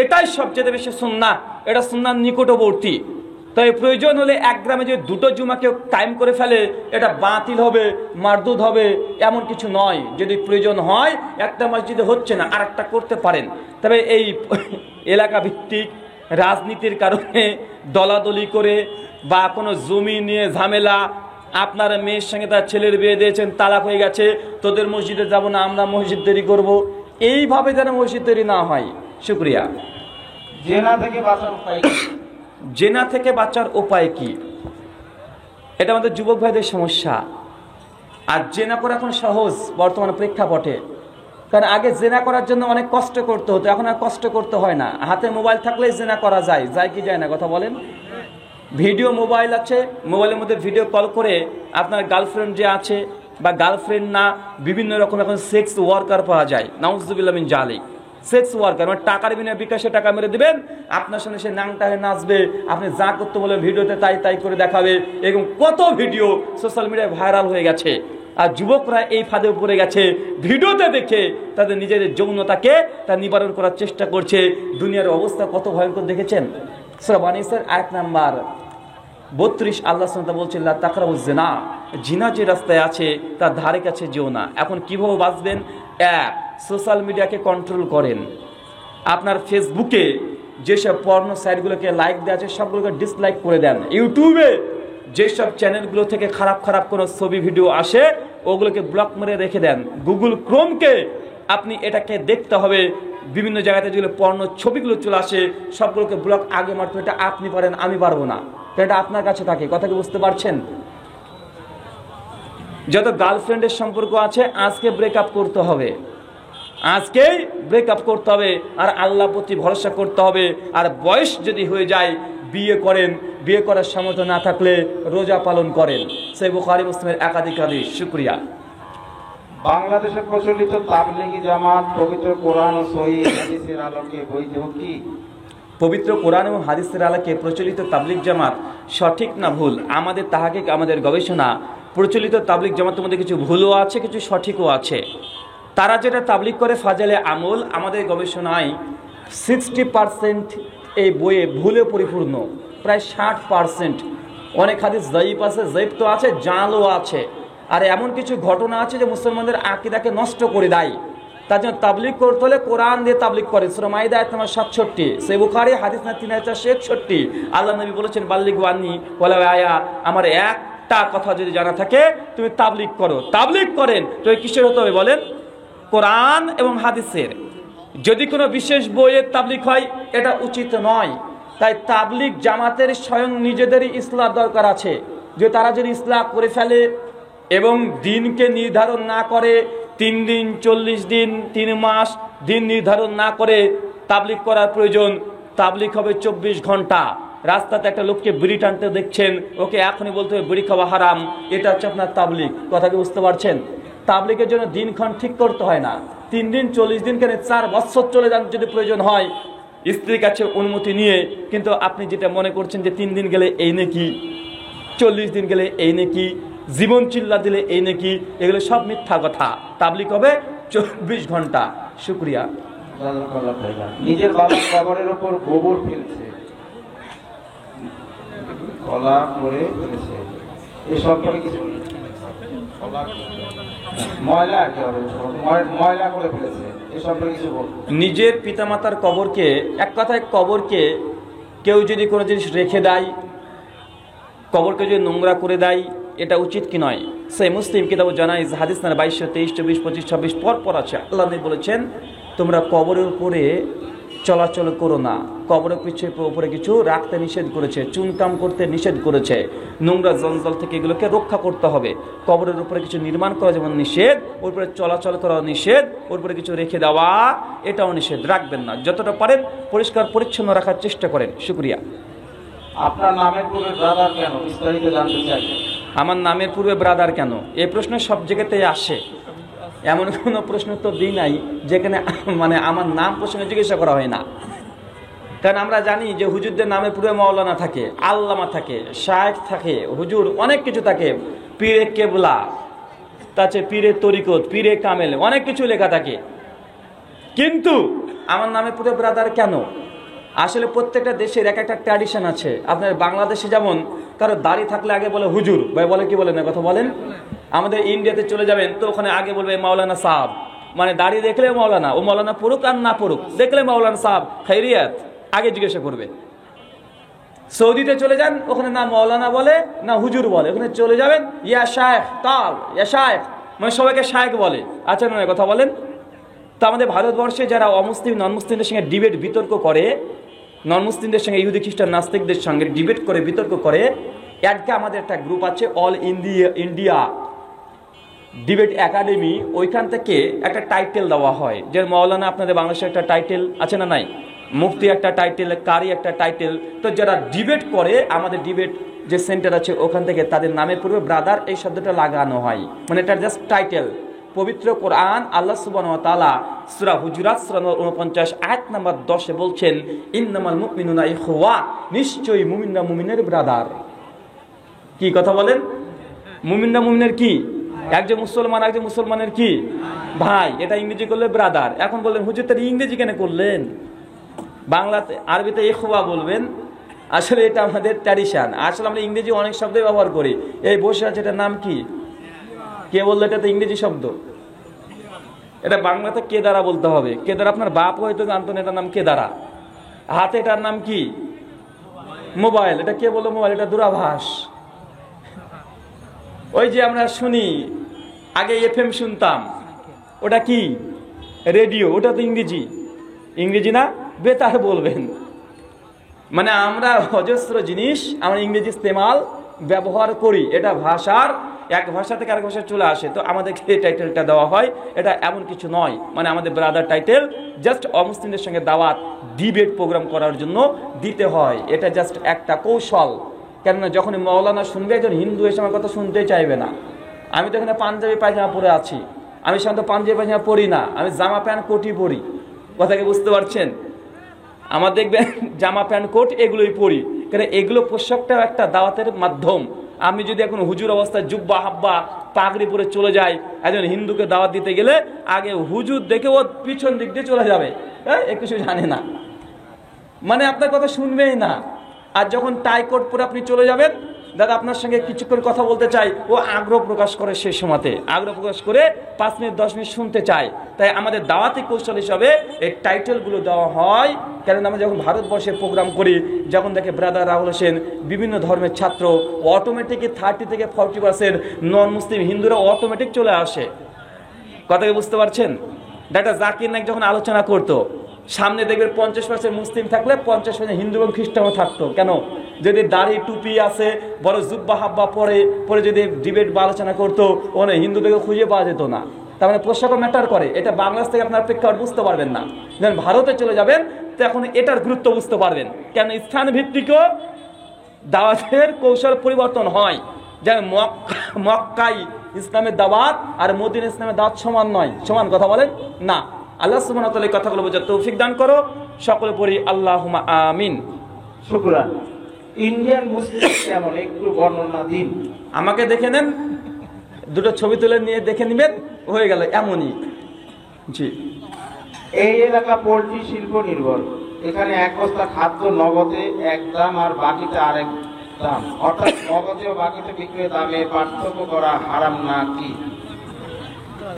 এটাই সবচেয়ে বেশি সুন্নাহ, এটা সুন্নাহর নিকটবর্তী। তাই প্রয়োজন হলে এক গ্রামে যদি 2টো জুমা কেউ কায়েম করে ফেলে এটা বাতিল হবে, মারদুদ হবে, এমন কিছু নয়। যদি প্রয়োজন হয়, একটা মসজিদে হচ্ছে না আরেকটা করতে পারেন। তবে এই এলাকা ভিত্তিক রাজনীতির কারণে দলাদলি করে বা কোনো জমি নিয়ে ঝামেলা, আপনার মেয়ের সঙ্গে তার ছেলের বিয়ে দিয়েছেন, তালাক হয়ে গেছে, তোদের মসজিদে যাব না, আমরা মসজিদ তৈরি করব, এইভাবে যেন মসজিদ তৈরি না হয়। শুকরিয়া। জেনা থেকে বাঁচার উপায় কি? জেনা থেকে বাঁচার উপায় কি? এটা আমাদের যুবক ভাইদের সমস্যা। আর জেনা করা এখন সহজ বর্তমানে প্রেক্ষাপটে। কারণ আগে জেনা করার জন্য অনেক কষ্ট করতে হতো, এখন আর কষ্ট করতে হয় না। হাতে মোবাইল থাকলেই জেনা করা যায়। যায় কি যায় না? কথা বলেন। ভিডিও মোবাইল আছে, মোবাইলের মধ্যে ভিডিও কল করে আপনার গার্লফ্রেন্ড যে আছে বা গার্লফ্রেন্ড না, বিভিন্ন রকম এখন সেক্স ওয়ার্কার পাওয়া যায়। নাউজুবিল্লাহ মিন জালিক। সেক্স ওয়ার্কার মানে টাকার বিনিময়ে বিকাশে টাকা মেরে দিবেন, আপনার সঙ্গে সে নাংটা হয়ে নাচবে, আপনি যা করতে বলে ভিডিওতে তাই তাই করে দেখাবে। এরকম কত ভিডিও সোশ্যাল মিডিয়ায় ভাইরাল হয়ে গেছে। আর যুবকরা এই ফাঁদে পড়ে গেছে, ভিডিওতে দেখে তাদের নিজেদের যৌনতাকে তা নিবারণ করার চেষ্টা করছে। দুনিয়ার অবস্থা কত ভয়ঙ্কর দেখেছেন। সূরা বনী ইসরাঈল আয়াত নাম্বার 32 আল্লাহ সুবহানাহু ওয়া তাআলা বলছেন, লা তাকরাবুজ জিনা, জিনা যে রাস্তায় আছে তার ধারে কাছে যেও না। এখন কিভাবে বাঁচবেন? এক, সোশ্যাল মিডিয়াকে কন্ট্রোল করেন। আপনার ফেসবুকে যেসব পর্ন সাইটগুলোকে লাইক দেওয়া আছে সবগুলোকে ডিসলাইক করে দেন। ইউটিউবে যেসব চ্যানেলগুলো থেকে খারাপ খারাপ কোনো ছবি ভিডিও আসে ওগুলোকে ব্লক মেরে রেখে দেন। গুগল ক্রোমকে আপনি এটাকে দেখতে হবে, বিভিন্ন জায়গাতে যেগুলো পর্ন ছবিগুলো চলে আসে সবগুলোকে ব্লক আগে মারতে। এটা আপনি পারেন, আমি পারবো না, এটা আপনার কাছে থাকে। কথা কি বুঝতে পারছেন? যত গার্লফ্রেন্ডের সম্পর্ক আছে আজকে ব্রেকআপ করতে হবে, আজকেই ব্রেকআপ করতে হবে, আর আল্লাহ প্রতি ভরসা করতে হবে। আর বয়স যদি হয়ে যায় বিয়ে করেন, বিয়ে করার সামর্থ্য না থাকলে রোজা পালন করেন। সহিহ বুখারী মুসলিমের একাধিক হাদিস। শুকরিয়া। বাংলাদেশে প্রচলিত তাবলিগি জামাত পবিত্র কোরআন ও সহিহ হাদিসের আলোকে বৈধ কি? পবিত্র কোরআন এবং হাদিসের আলোকে প্রচলিত তাবলিগ জামাত সঠিক না ভুল? আমাদের তাহাকিক, আমাদের গবেষণা, প্রচলিত তাবলিগ জামাতের মধ্যে কিছু ভুলও আছে, কিছু সঠিকও আছে। তারা যেটা তাবলিগ করে ফাজেলে আমল, আমাদের গবেষণায় 60% এই বইয়ে ভুলে পরিপূর্ণ, প্রায় 60%। অনেক হাদিস জয়ীফ আছে, জয়ীফ তো আছে, জালও আছে। আর এমন কিছু ঘটনা আছে যে মুসলমানদের আকীদাকে নষ্ট করে দেয়। তার জন্য তাবলিগ করতে হলে কোরআন দিয়ে তাবলিগ করে। সূরা মাইদা আয়াত নম্বর 67, সহিহ বুখারী হাদিস নম্বর 3461। আল্লাহ নবী বলেছেন, বাল্লিগু আন্নী ওয়ালাউ আয়া, আমার একটা কথা যদি জানা থাকে তুমি তাবলিগ করো। তাবলিগ করেন তো কিসের হতে হবে বলেন? কোরআন এবং হাদিসের। যদি কোনো বিশেষ বইয়ের তাবলিগ হয় এটা উচিত নয়। তাই তাবলিগ জামাতের স্বয়ং নিজেদেরই ইসলাহ দরকার আছে। যে তারা যদি ইসলাহ করে ফেলে এবং দিনকে নির্ধারণ না করে, 3 দিন, 40 দিন, 3 মাস দিন নির্ধারণ না করে তাবলিগ করার প্রয়োজন। তাবলিগ হবে 24 ঘন্টা। রাস্তাতে একটা লোককে বিড়ি টানতে দেখছেন, ওকে এখনই বলতে হবে বিড়ি খাওয়া হারাম, এটা হচ্ছে আপনার তাবলিগ। কথা কি বুঝতে পারছেন? তাবলিগের জন্য দিনক্ষণ ঠিক করতে হয় না। 3 দিন, 40 দিন কেন 4 বছর চলে যান যদি প্রয়োজন হয়, স্ত্রীর কাছে অনুমতি নিয়ে। কিন্তু আপনি যেটা মনে করছেন যে 3 দিন গেলে এই নাকি, 40 দিন গেলে এই নাকি, জীবন চিল্লা দিলে এই নাকি, এগুলো সব মিথ্যা কথা। তাবলিগ হবে 24 ঘন্টা। শুকরিয়া। নিজের বাবার কবরের উপর গোবর ফেলছে, কলা করে ফেলেছে, এই সম্পর্কে কিছু ময়লা ময়লা করে ফেলেছে, এই সম্পর্কে কিছু বলুন। নিজের পিতামাতার কবরকে, এক কথায় কবরকে কেউ যদি কোনো জিনিস রেখে দেয়, কবরকে যদি নোংরা করে দেয়, এটা উচিত কি নয়? সেই মুসলিম কিতাব জানাই হাদিস না 22, 23, 24, 25, 26 পর আছে। আল্লাহ নবী বলেছেন, তোমরা কবরের উপরে চলাচল করো না। কবরের উপরে কিছু রাখতে নিষেধ করেছে, চুনকাম করতে নিষেধ করেছে। নোংরা জঞ্জাল থেকে এগুলোকে রক্ষা করতে হবে। কবরের উপরে কিছু নির্মাণ করা যেমন নিষেধ, ওর উপরে চলাচল করা নিষেধ, ওর উপরে কিছু রেখে দেওয়া এটাও নিষেধ। রাখবেন না, যতটা পারেন পরিষ্কার পরিচ্ছন্ন রাখার চেষ্টা করেন। শুকরিয়া। আপনার নামের পূর্বে ব্রাদার কেন, বিস্তারিত জানতে চাই। আমার নামের পূর্বে ব্রাদার কেন, এই প্রশ্ন সব জায়গাতেই আসে। এমন কোনো প্রশ্ন তো দিই নাই যেখানে মানে আমার নাম প্রশ্নে জিজ্ঞাসা করা হয় না। কারণ আমরা জানি যে হুজুরদের নামের পূর্বে মাওলানা থাকে, আল্লামা থাকে, শায়েখ থাকে, হুজুর অনেক কিছু থাকে, পীরে কেবলা, তাছাড়া পীরে তরিকত, পীরে কামেল, অনেক কিছু লেখা থাকে। কিন্তু আমার নামের পূর্বে ব্রাদার কেন? আসলে প্রত্যেকটা দেশের এক একটা ট্র্যাডিশন আছে। আপনার বাংলাদেশে যেমন কারো দাড়ি থাকলে আগে বলে হুজুর, ভাই বলে কি বলে না কথা বলেন। আমাদের ইন্ডিয়াতে চলে যাবেন তো ওখানে আগে বলবে মাওলানা সাহাব, মানে দাড়ি দেখলে মাওলানা, ও মাওলানা পড়ুক আর না পড়ুক, দেখলে মাওলানা সাহাব খাইরিয়াত আগে জিজ্ঞাসা করবে। সৌদিতে চলে যান, ওখানে না মাওলানা বলে না হুজুর বলে, ওখানে চলে যাবেন ইয়া শায়েখ তাল, ইয়া শায়েখ, মানে সবাইকে শায়েখ বলে। আচ্ছা না কথা বলেন। তো আমাদের ভারতবর্ষে যারা অমুসলিম নন মুসলিমদের সঙ্গে ডিবেট বিতর্ক করে, নন মুসলিমদের সঙ্গে ইহুদি খ্রিস্টান নাস্তিকদের সঙ্গে ডিবেট করে বিতর্ক করে, একটা আমাদের একটা গ্রুপ আছে অল ইন্ডিয়া ডিবেট একাডেমি, ওইখান থেকে একটা টাইটেল দেওয়া হয়। যে মাওলানা আপনাদের বাংলাদেশে একটা টাইটেল আছে না নাই, মুফতি একটা টাইটেল, কারি একটা টাইটেল। তো যারা ডিবেট করে আমাদের ডিবেট যে সেন্টার আছে ওখান থেকে তাদের নামের পূর্বে ব্রাদার এই শব্দটা লাগানো হয়, মানে এটা জাস্ট টাইটেল। পবিত্র কোরআন আল্লাহ সুবহানাহু ওয়া তাআলা সূরা হুজুরাত সূরা 49 আয়াত নাম্বার 10 বলছেন, ইন্নামাল মুমিনুনা ইখওয়া, নিশ্চয়ই মুমিনরা মুমিনের ব্রাদার। কি কথা বলেন? মুমিনরা মুমিনের কি? একজন মুসলমান একজন মুসলমানের কি ভাই, এটা ইংরেজি করলে ব্রাদার। এখন বললেন হুজুর তার ইংরেজি কেন করলেন? বাংলাতে আরবিতে ইখওয়া বলবেন। আসলে এটা আমাদের ট্র্যাডিশন। আসলে আমরা ইংরেজি অনেক শব্দ ব্যবহার করি। এই বসে আছে, এটার নাম কি? কে বললো এটা তো ইংরেজি শব্দ? এটা বাংলাতে কেদারা বলতে হবে। কেদারা আপনার বাপ হয়তো জানতো না, এটার নাম কেদারা। হাতে এটার নাম কি? মোবাইল। এটা কে বললো মোবাইল? এটা দূরাভাষ। ওই যে আমরা শুনি আগে FM শুনতাম, ওটা কি? রেডিও। ওটা তো ইংরেজি। ইংরেজি না বেতার বলবেন। মানে আমরা অজস্র জিনিস আমরা ইংরেজি ইস্তেমাল ব্যবহার করি, এটা ভাষার এক ভাষা থেকে আরেক ভাষায় চলে আসে। তো আমাদেরকে এই টাইটেলটা দেওয়া হয়, এটা এমন কিছু নয়। মানে আমাদের ব্রাদার টাইটেল জাস্ট অমুসলিমদের সঙ্গে দাওয়াত ডিবেট প্রোগ্রাম করার জন্য দিতে হয়। এটা জাস্ট একটা কৌশল। কেননা যখন মাওলানা শুনবে একজন হিন্দু এসে আমার কথা শুনতে চাইবে না। আমি তো এখানে পাঞ্জাবি পায়জামা পরে আছি, আমি সাধারণত পাঞ্জাবি পাঞ্জাবি পরি না, আমি জামা প্যান্ট কোটই পরি। কথা কি বুঝতে পারছেন? আমার দেখবেন জামা প্যান্ট কোট এগুলোই পরি, কারণ এগুলো পোশাকটা একটা দাওয়াতের মাধ্যম। আমি যদি এখন হুজুর অবস্থায় জুব্বা হাব্বা পাগড়ি পরে চলে যাই, একজন হিন্দুকে দাওয়াত দিতে গেলে আগে হুজুর দেখে ও পিছন দিক দিয়ে চলে যাবে, হ্যাঁ, এ কিছু জানে না, মানে আপনার কথা শুনবেই না। আর যখন টাই কোট পরে আপনি চলে যাবেন, দাদা আপনার সঙ্গে কিছুক্ষণ কথা বলতে চাই, ও আগ্রহ প্রকাশ করে, সেই সময়তে আগ্রহ প্রকাশ করে 5 মিনিট 10 মিনিট শুনতে চায়। তাই আমাদের দাওয়াতি কৌশল হিসাবে এই টাইটেলগুলো দেওয়া হয়, কারণ আমরা যখন ভারতবর্ষে প্রোগ্রাম করি, যখন দেখে ব্রাদার রাহুল হোসেন বিভিন্ন ধর্মের ছাত্র, অটোমেটিকই 30 থেকে 40% নন মুসলিম হিন্দুরা অটোমেটিক চলে আসে। কথা কি বুঝতে পারছেন? ডাক্তার জাকির নাইক যখন আলোচনা করতো, সামনে দেখবেন 50% মুসলিম থাকলে 50% হিন্দু এবং খ্রিস্টানও থাকতো। কেন? যদি দাড়ি টুপি আছে, বড় জুব্বা হাব্বা পরে যদি ডিবেট বা আলোচনা করতো, ওখানে হিন্দুদেরকে খুঁজে পাওয়া যেত না। তার মানে পোশাকও ম্যাটার করে। এটা বাংলাদেশ থেকে আপনার প্রেক্ষাপট বুঝতে পারবেন না, যখন ভারতে চলে যাবেন তখন এটার গুরুত্ব বুঝতে পারবেন। কেন? স্থান ভিত্তিকও দাওয়াতের কৌশল পরিবর্তন হয়। যেমন মক্কায় ইসলামের দাওয়াত আর মদিনা ইসলামের দাওয়াত সমান নয়। সমান কথা বলেন না। আল্লাহ সুবহানাহু ওয়া তাআলা এই কথাগুলো বোঝার তৌফিক দান করো, সকলে পড়ি আল্লাহুম্মা আমিন। শুকরান। ইন্ডিয়ান মুসলিম কেমন একটু বর্ণনা দিন। আমাকে দেখে নেন, দুটো ছবি তুলে নিয়ে দেখে নেবেন, হয়ে গেল, এমনই। জি, এই এলাকা পোল্ট্রি শিল্প নির্ভর। এখানে এক বস্তা খাদ্য নগদে এক দাম আর বাকিতে আরেক দাম, অর্থাৎ নগদে ও বাকিতে বিক্রয়ের দামে পার্থক্য করা হারাম না কি?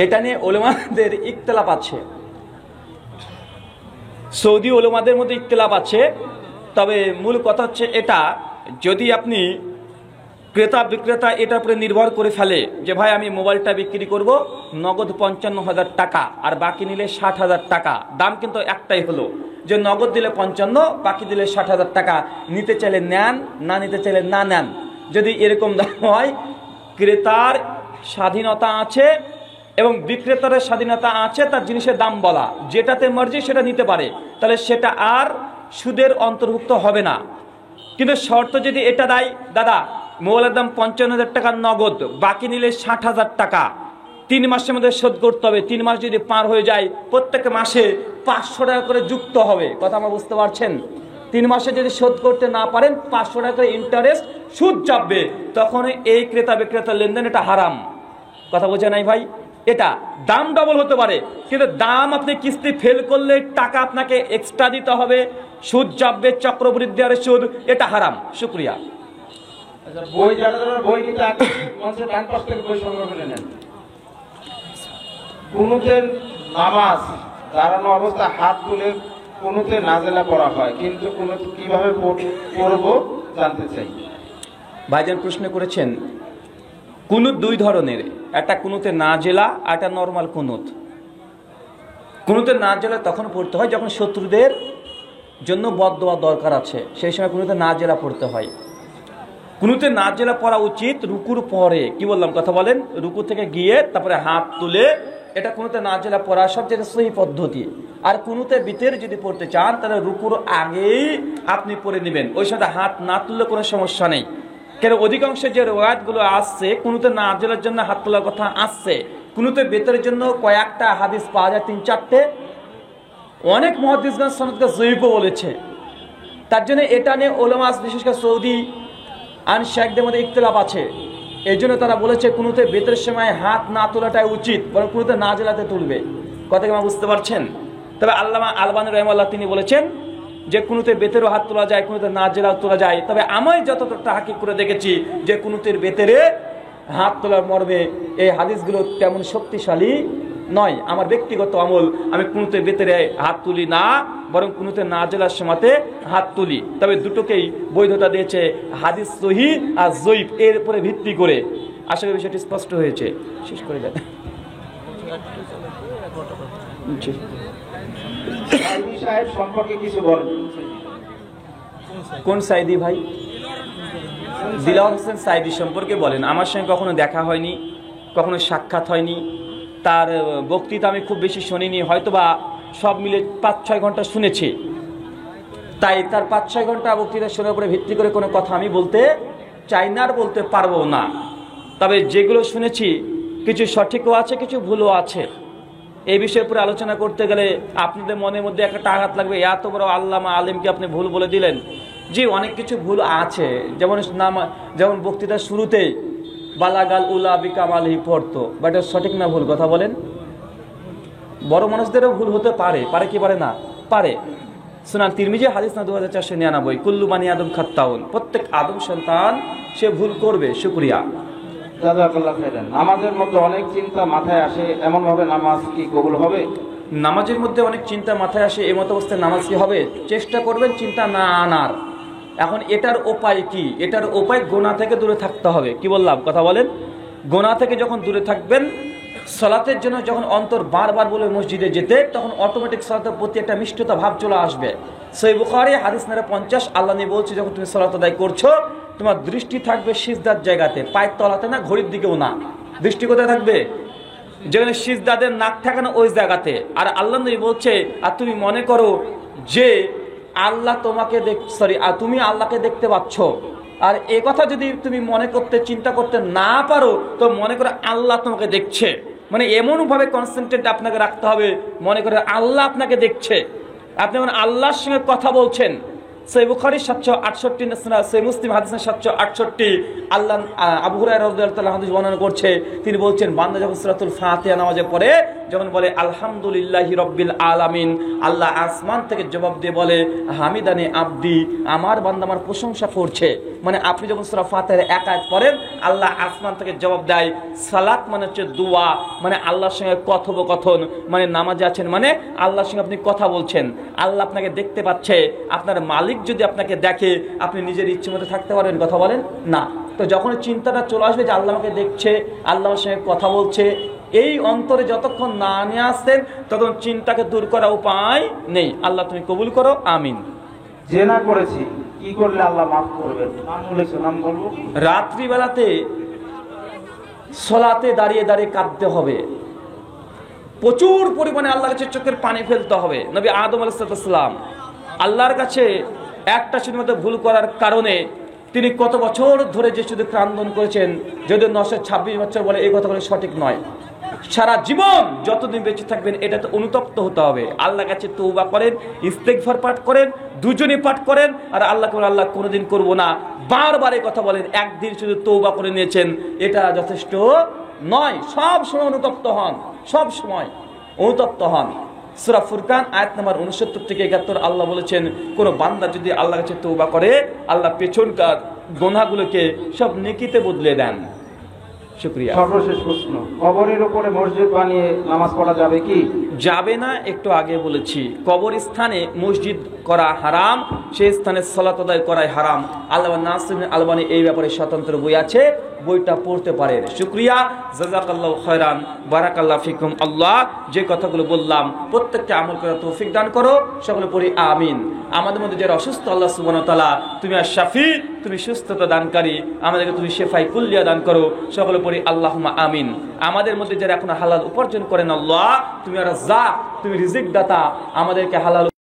এটা নিয়ে উলামাদের ইখতিলাফ আছে, সৌদি উলামাদের মধ্যে ইখতিলাফ আছে। তবে মূল কথা হচ্ছে এটা, যদি আপনি ক্রেতা বিক্রেতা এটার উপরে নির্ভর করে ফেলে যে ভাই আমি মোবাইলটা বিক্রি করব নগদ 55,000 টাকা আর বাকি নিলে 60,000 টাকা, দাম কিন্তু একটাই হলো যে নগদ দিলে 55, বাকি দিলে 60,000 টাকা, নিতে চাইলে নেন, না নিতে চাইলে না নেন। যদি এরকম দাম হয়, ক্রেতার স্বাধীনতা আছে এবং বিক্রেতার স্বাধীনতা আছে তার জিনিসের দাম বলা, যেটাতে মর্জি সেটা নিতে পারে, তাহলে সেটা আর সুদের অন্তর্ভুক্ত হবে না। কিন্তু শর্ত যদি এটা দেয়, দাদা মোবাইলের দাম 55,000 টাকা নগদ, বাকি নিলে 60,000 টাকা, 3 মাসের মধ্যে শোধ করতে হবে। 3 মাস যদি পার হয়ে যায়, প্রত্যেক মাসে 500 টাকা করে যুক্ত হবে। কথা আমার বুঝতে পারছেন? 3 মাসে যদি শোধ করতে না পারেন, 500 টাকা করে ইন্টারেস্ট সুদ চাপবে, তখন এই ক্রেতা বিক্রেতার লেনদেন এটা হারাম। কথা বোঝে নাই ভাই? এটা দাম ডবল হতে পারে, কিন্তু দাম আপনি কিস্তি ফেল করলে টাকা আপনাকে এক্সট্রা দিতে হবে, সুদ চাপবে, চক্রবৃদ্ধি হারে সুদ, এটা হারাম। শুকরিয়া। বই যারা বই নিতে আগে মঞ্চের ডান পাশ থেকে বই সংগ্রহ করে নেন। কুনুতের নামাজ দাঁড়ানো অবস্থা হাত তুলে কুনুতে নাজেলা পড়া হয়, কিন্তু কুনুত কিভাবে পড়ব জানতে চাই। ভাইজান প্রশ্ন করেছেন, কুনুত 2 ধরনের, একটা কুনুতে নাজেলা আর একটা নরমাল কুনুত। কুনুতে নাজেলা তখন পড়তে হয় যখন শত্রুদের জন্য বদদোয়া দরকার আছে, সেই সময় কুনুতে নাজেলা পড়তে হয়। কুনুতে নাজেলা পড়া উচিত রুকুর পরে। কি বললাম? কথা বলেন। রুকু থেকে গিয়ে তারপরে হাত তুলে, এটা কুনুতে নাজেলা পড়া সবচেয়ে সহি পদ্ধতি। আর কুনুতে ভিতরে যদি পড়তে চান তাহলে রুকুর আগেই আপনি পড়ে নেবেন, ওই সাথে হাত না তুললে কোনো সমস্যা নেই। কেন? অধিকাংশ যে রিওয়ায়াতগুলো আসছে কুনুতে নাজেলার জন্য হাত তোলার কথা আসছে, কুনুতে ভিতরের জন্য কয়েকটা হাদিস পাওয়া যায়, 3-4টে। অনেক মুহাদ্দিসগণ সনদকে যঈফও বলেছে। তার জন্য এটা নিয়ে উলামা বিশেষ করে সৌদি আন শেখদের মধ্যে ইখতিলাফ আছে। এই জন্য তারা বলেছে কুনুতে বেতের সময় হাত না তোলাটাই উচিত, বরং কুনুতে নাজেলাতে তুলবে। কথা কি বুঝতে পারছেন? তবে আল্লামা আলবানী রাহিমাহুল্লাহ তিনি বলেছেন যে কুনুতে বেতেরও হাত তোলা যায়, কুনুতে নাজেলাও তোলা যায়। তবে আমি যতটা তাহকিক করে দেখেছি যে কুনুতের বেতেরে হাত তোলার মর্মে এই হাদিসগুলো তেমন শক্তিশালী নয়। আমার ব্যক্তিগত আমল, আমি কুনুতে বেতেরে হাত তুলি না, বরং কুনুতে নাজেলার সময়তে হাত তুলি। তবে দুটোকেই বৈধতা দিয়েছে হাদিস সহিহ আর যঈফ এর উপরে ভিত্তি করে। আশা করি বিষয়টি স্পষ্ট হয়েছে। শেষ করে দেন। সাইদি সাহেব সম্পর্কে কিছু বলেন। কোন সাইদি ভাই? দিলওয়ার হোসেন সাইদি সম্পর্কে বলেন। আমার সঙ্গে কখনো দেখা হয়নি, কখনো সাক্ষাৎ হয়নি, তার বক্তৃতা আমি খুব বেশি শুনিনি, হয়তোবা সব মিলে 5-6 ঘন্টা শুনেছি। তাই তার 5-6 ঘন্টা বক্তৃতা শোনার উপরে ভিত্তি করে কোনো কথা আমি বলতে চাই না আর বলতে পারবো না। তবে যেগুলো শুনেছি কিছু সঠিকও আছে, কিছু ভুলও আছে। এই বিষয়ের উপরে আলোচনা করতে গেলে আপনাদের মনের মধ্যে একটা আঘাত লাগবে, এত বড় আল্লামা আলিমকে আপনি ভুল বলে দিলেন। জি, অনেক কিছু ভুল আছে, যেমন বক্তৃতার শুরুতেই বালাগাল উলা বিকামালহি পড়তো, বা এটা সঠিক না ভুল কথা বলেন? বড় মানুষদেরও ভুল হতে পারে, পারে কি পারে না? পারে। সুনান তিরমিজি হাদিস না 2499, কুল্লু বানি আদম খাত্তাউন, প্রত্যেক আদম সন্তান সে ভুল করবে। শুকরিয়া। জাযাকাল্লাহ খাইরান। নামাজের মধ্যে অনেক চিন্তা মাথায় আসে, এমন ভাবে নামাজ কি কবুল হবে? নামাজের মধ্যে অনেক চিন্তা মাথায় আসে, এমত অবস্থায় নামাজ কি হবে? চেষ্টা করবেন চিন্তা না আনার। এখন এটার উপায় কি? এটার উপায় গোনা থেকে দূরে থাকতে হবে। কি বললাম কথা বলেন? গোনা থেকে যখন দূরে থাকবেন, সালাতের জন্য যখন অন্তর বারবার বলে মসজিদে যেতে, তখন অটোমেটিক সালাতের প্রতি একটা মিষ্টতা ভাব চলে আসবে। সহিহ বুখারী হাদিস নম্বর 50, আল্লাহ নবী বলছে, যখন তুমি সালাত আদায় করছো, তোমার দৃষ্টি থাকবে সিজদার জায়গাতে, পায়ের তলাতে না, ঘড়ির দিকেও না। দৃষ্টি কোথায় থাকবে? যেখানে সিজদাদের নাক থাকে না, ওই জায়গাতে। আর আল্লাহ নবী বলছে, আর তুমি মনে করো যে আল্লাহ তোমাকে আর তুমি আল্লাহকে দেখতে পাচ্ছ, আর এ কথা যদি তুমি মনে করতে চিন্তা করতে না পারো, তো মনে করো আল্লাহ তোমাকে দেখছে। মানে এমনভাবে কনসেন্ট্রেট আপনাকে রাখতে হবে, মনে করে আল্লাহ আপনাকে দেখছে, আপনি এখন আল্লাহর সঙ্গে কথা বলছেন। সহিহ বুখারী 768, সহিহ মুসলিম হাদিস 768, আল্লাহ আবু হুরায়রা রাদিয়াল্লাহু তাআলা হাদিস বর্ণনা করছে, তিনি বলছেন, বান্দা যখন সূরাতুল ফাতিহা নামাজে পড়ে, যখন বলে আলহামদুলিল্লাহি রাব্বিল আলামিন, আল্লাহ আসমান থেকে জবাব দিয়ে বলে, হামিদানি আব্দি, আমার বান্দা আমার প্রশংসা করছে। মানে আপনি যখন সূরা ফাতিহার এক আয়াত পড়েন, আল্লাহ আসমান থেকে জবাব দেয়। সালাত মানে হচ্ছে দোয়া, মানে আল্লাহর সঙ্গে কথোপকথন, মানে নামাজে আছেন মানে আল্লাহর সঙ্গে আপনি কথা বলছেন। আল্লাহ আপনাকে দেখতে পাচ্ছে। আপনার মালিক যদি আপনাকে দেখে, আপনি নিজের ইচ্ছে মতো থাকতে পারবেন? কথা বলেন না। তো যখন চিন্তাটা চলে আসবে যে আল্লাহ আমাকে দেখছে, আল্লাহর সঙ্গে কথা বলছে, এই অন্তরে যতক্ষণ না নিয়ে আসতেন, তখন চিন্তাকে দূর করার উপায় নেই। আল্লাহ তুমি কবুল করো, আমিন। জেনা করেছি, কি করলে আল্লাহ মাফ করবেন? নাম বলেছো, নাম বলবো? রাত্রিবেলাতে সলাতে দাঁড়িয়ে দাঁড়িয়ে কাঁদতে হবে, প্রচুর পরিমাণে আল্লাহর কাছে চোখের পানি ফেলতে হবে। নবী আদম আলাইহিস সালাম আল্লাহর কাছে একটা শুধুমাত্র ভুল করার কারণে তিনি কত বছর ধরে যে শুধু ক্রান্দন করেছেন, যদিও 926 বছর বলে, এই কথাগুলো সঠিক নয়। সারা জীবন যতদিন বেঁচে থাকবেন এটাতে অনুতপ্ত হতে হবে। আল্লাহর কাছে তওবা করেন, ইস্তেগফার পাঠ করেন, দুজনে পাঠ করেন, আর আল্লাহকে বলেন, আল্লাহ কোনোদিন করব না। বারবার এই কথা বলেন, একদিন শুধু তওবা করে নিয়েছেন, এটা যথেষ্ট নয়। সব সময় অনুতপ্ত হন, সব সময় অনুতপ্ত হন। সূরা ফুরকান আয়াত নাম্বার 69 থেকে 71 আল্লাহ বলেছেন, কোন বান্দা যদি আল্লাহর কাছে তওবা করে, আল্লাহ পেছনকার গুনাহগুলোকে সব নেকিতে বদলে দেন। শুকরিয়া। সর্বশেষ প্রশ্ন, কবরের উপরে মসজিদ বানিয়ে নামাজ পড়া যাবে কি? যাবে না, একটু আগে বলেছি। কবর স্থানে মসজিদ করা হারাম, সেই স্থানে সালাত আদায় করাই হারাম। আল্লামা নাসির ইবনে আলবানী এই ব্যাপারে স্বতন্ত্র বই আছে, বইটা পড়তে পারেন। শুকরিয়া, জাযাকাল্লাহু খায়রান, বারাকাল্লাহু ফিকুম। আল্লাহ যে কথাগুলো বললাম প্রত্যেককে আমল করার তৌফিক দান করো, সকলে পড়ি আমিন। আমাদের মধ্যে যারা অসুস্থ, আল্লাহ সুবহানাহু ওয়া তাআলা তুমি আশ-শাফি, তুমি সুস্থতা দানকারী, আমাদেরকে তুমি শেফায়ে কুল্লিয়া দান করো, সকলে পড়ি আল্লাহুম্মা আমিন। আমাদের মধ্যে যারা এখন হালাল উপার্জন করেন, আল্লাহ তুমি আর রাজ্জাক, তুমি রিজিক দাতা, আমাদেরকে হালাল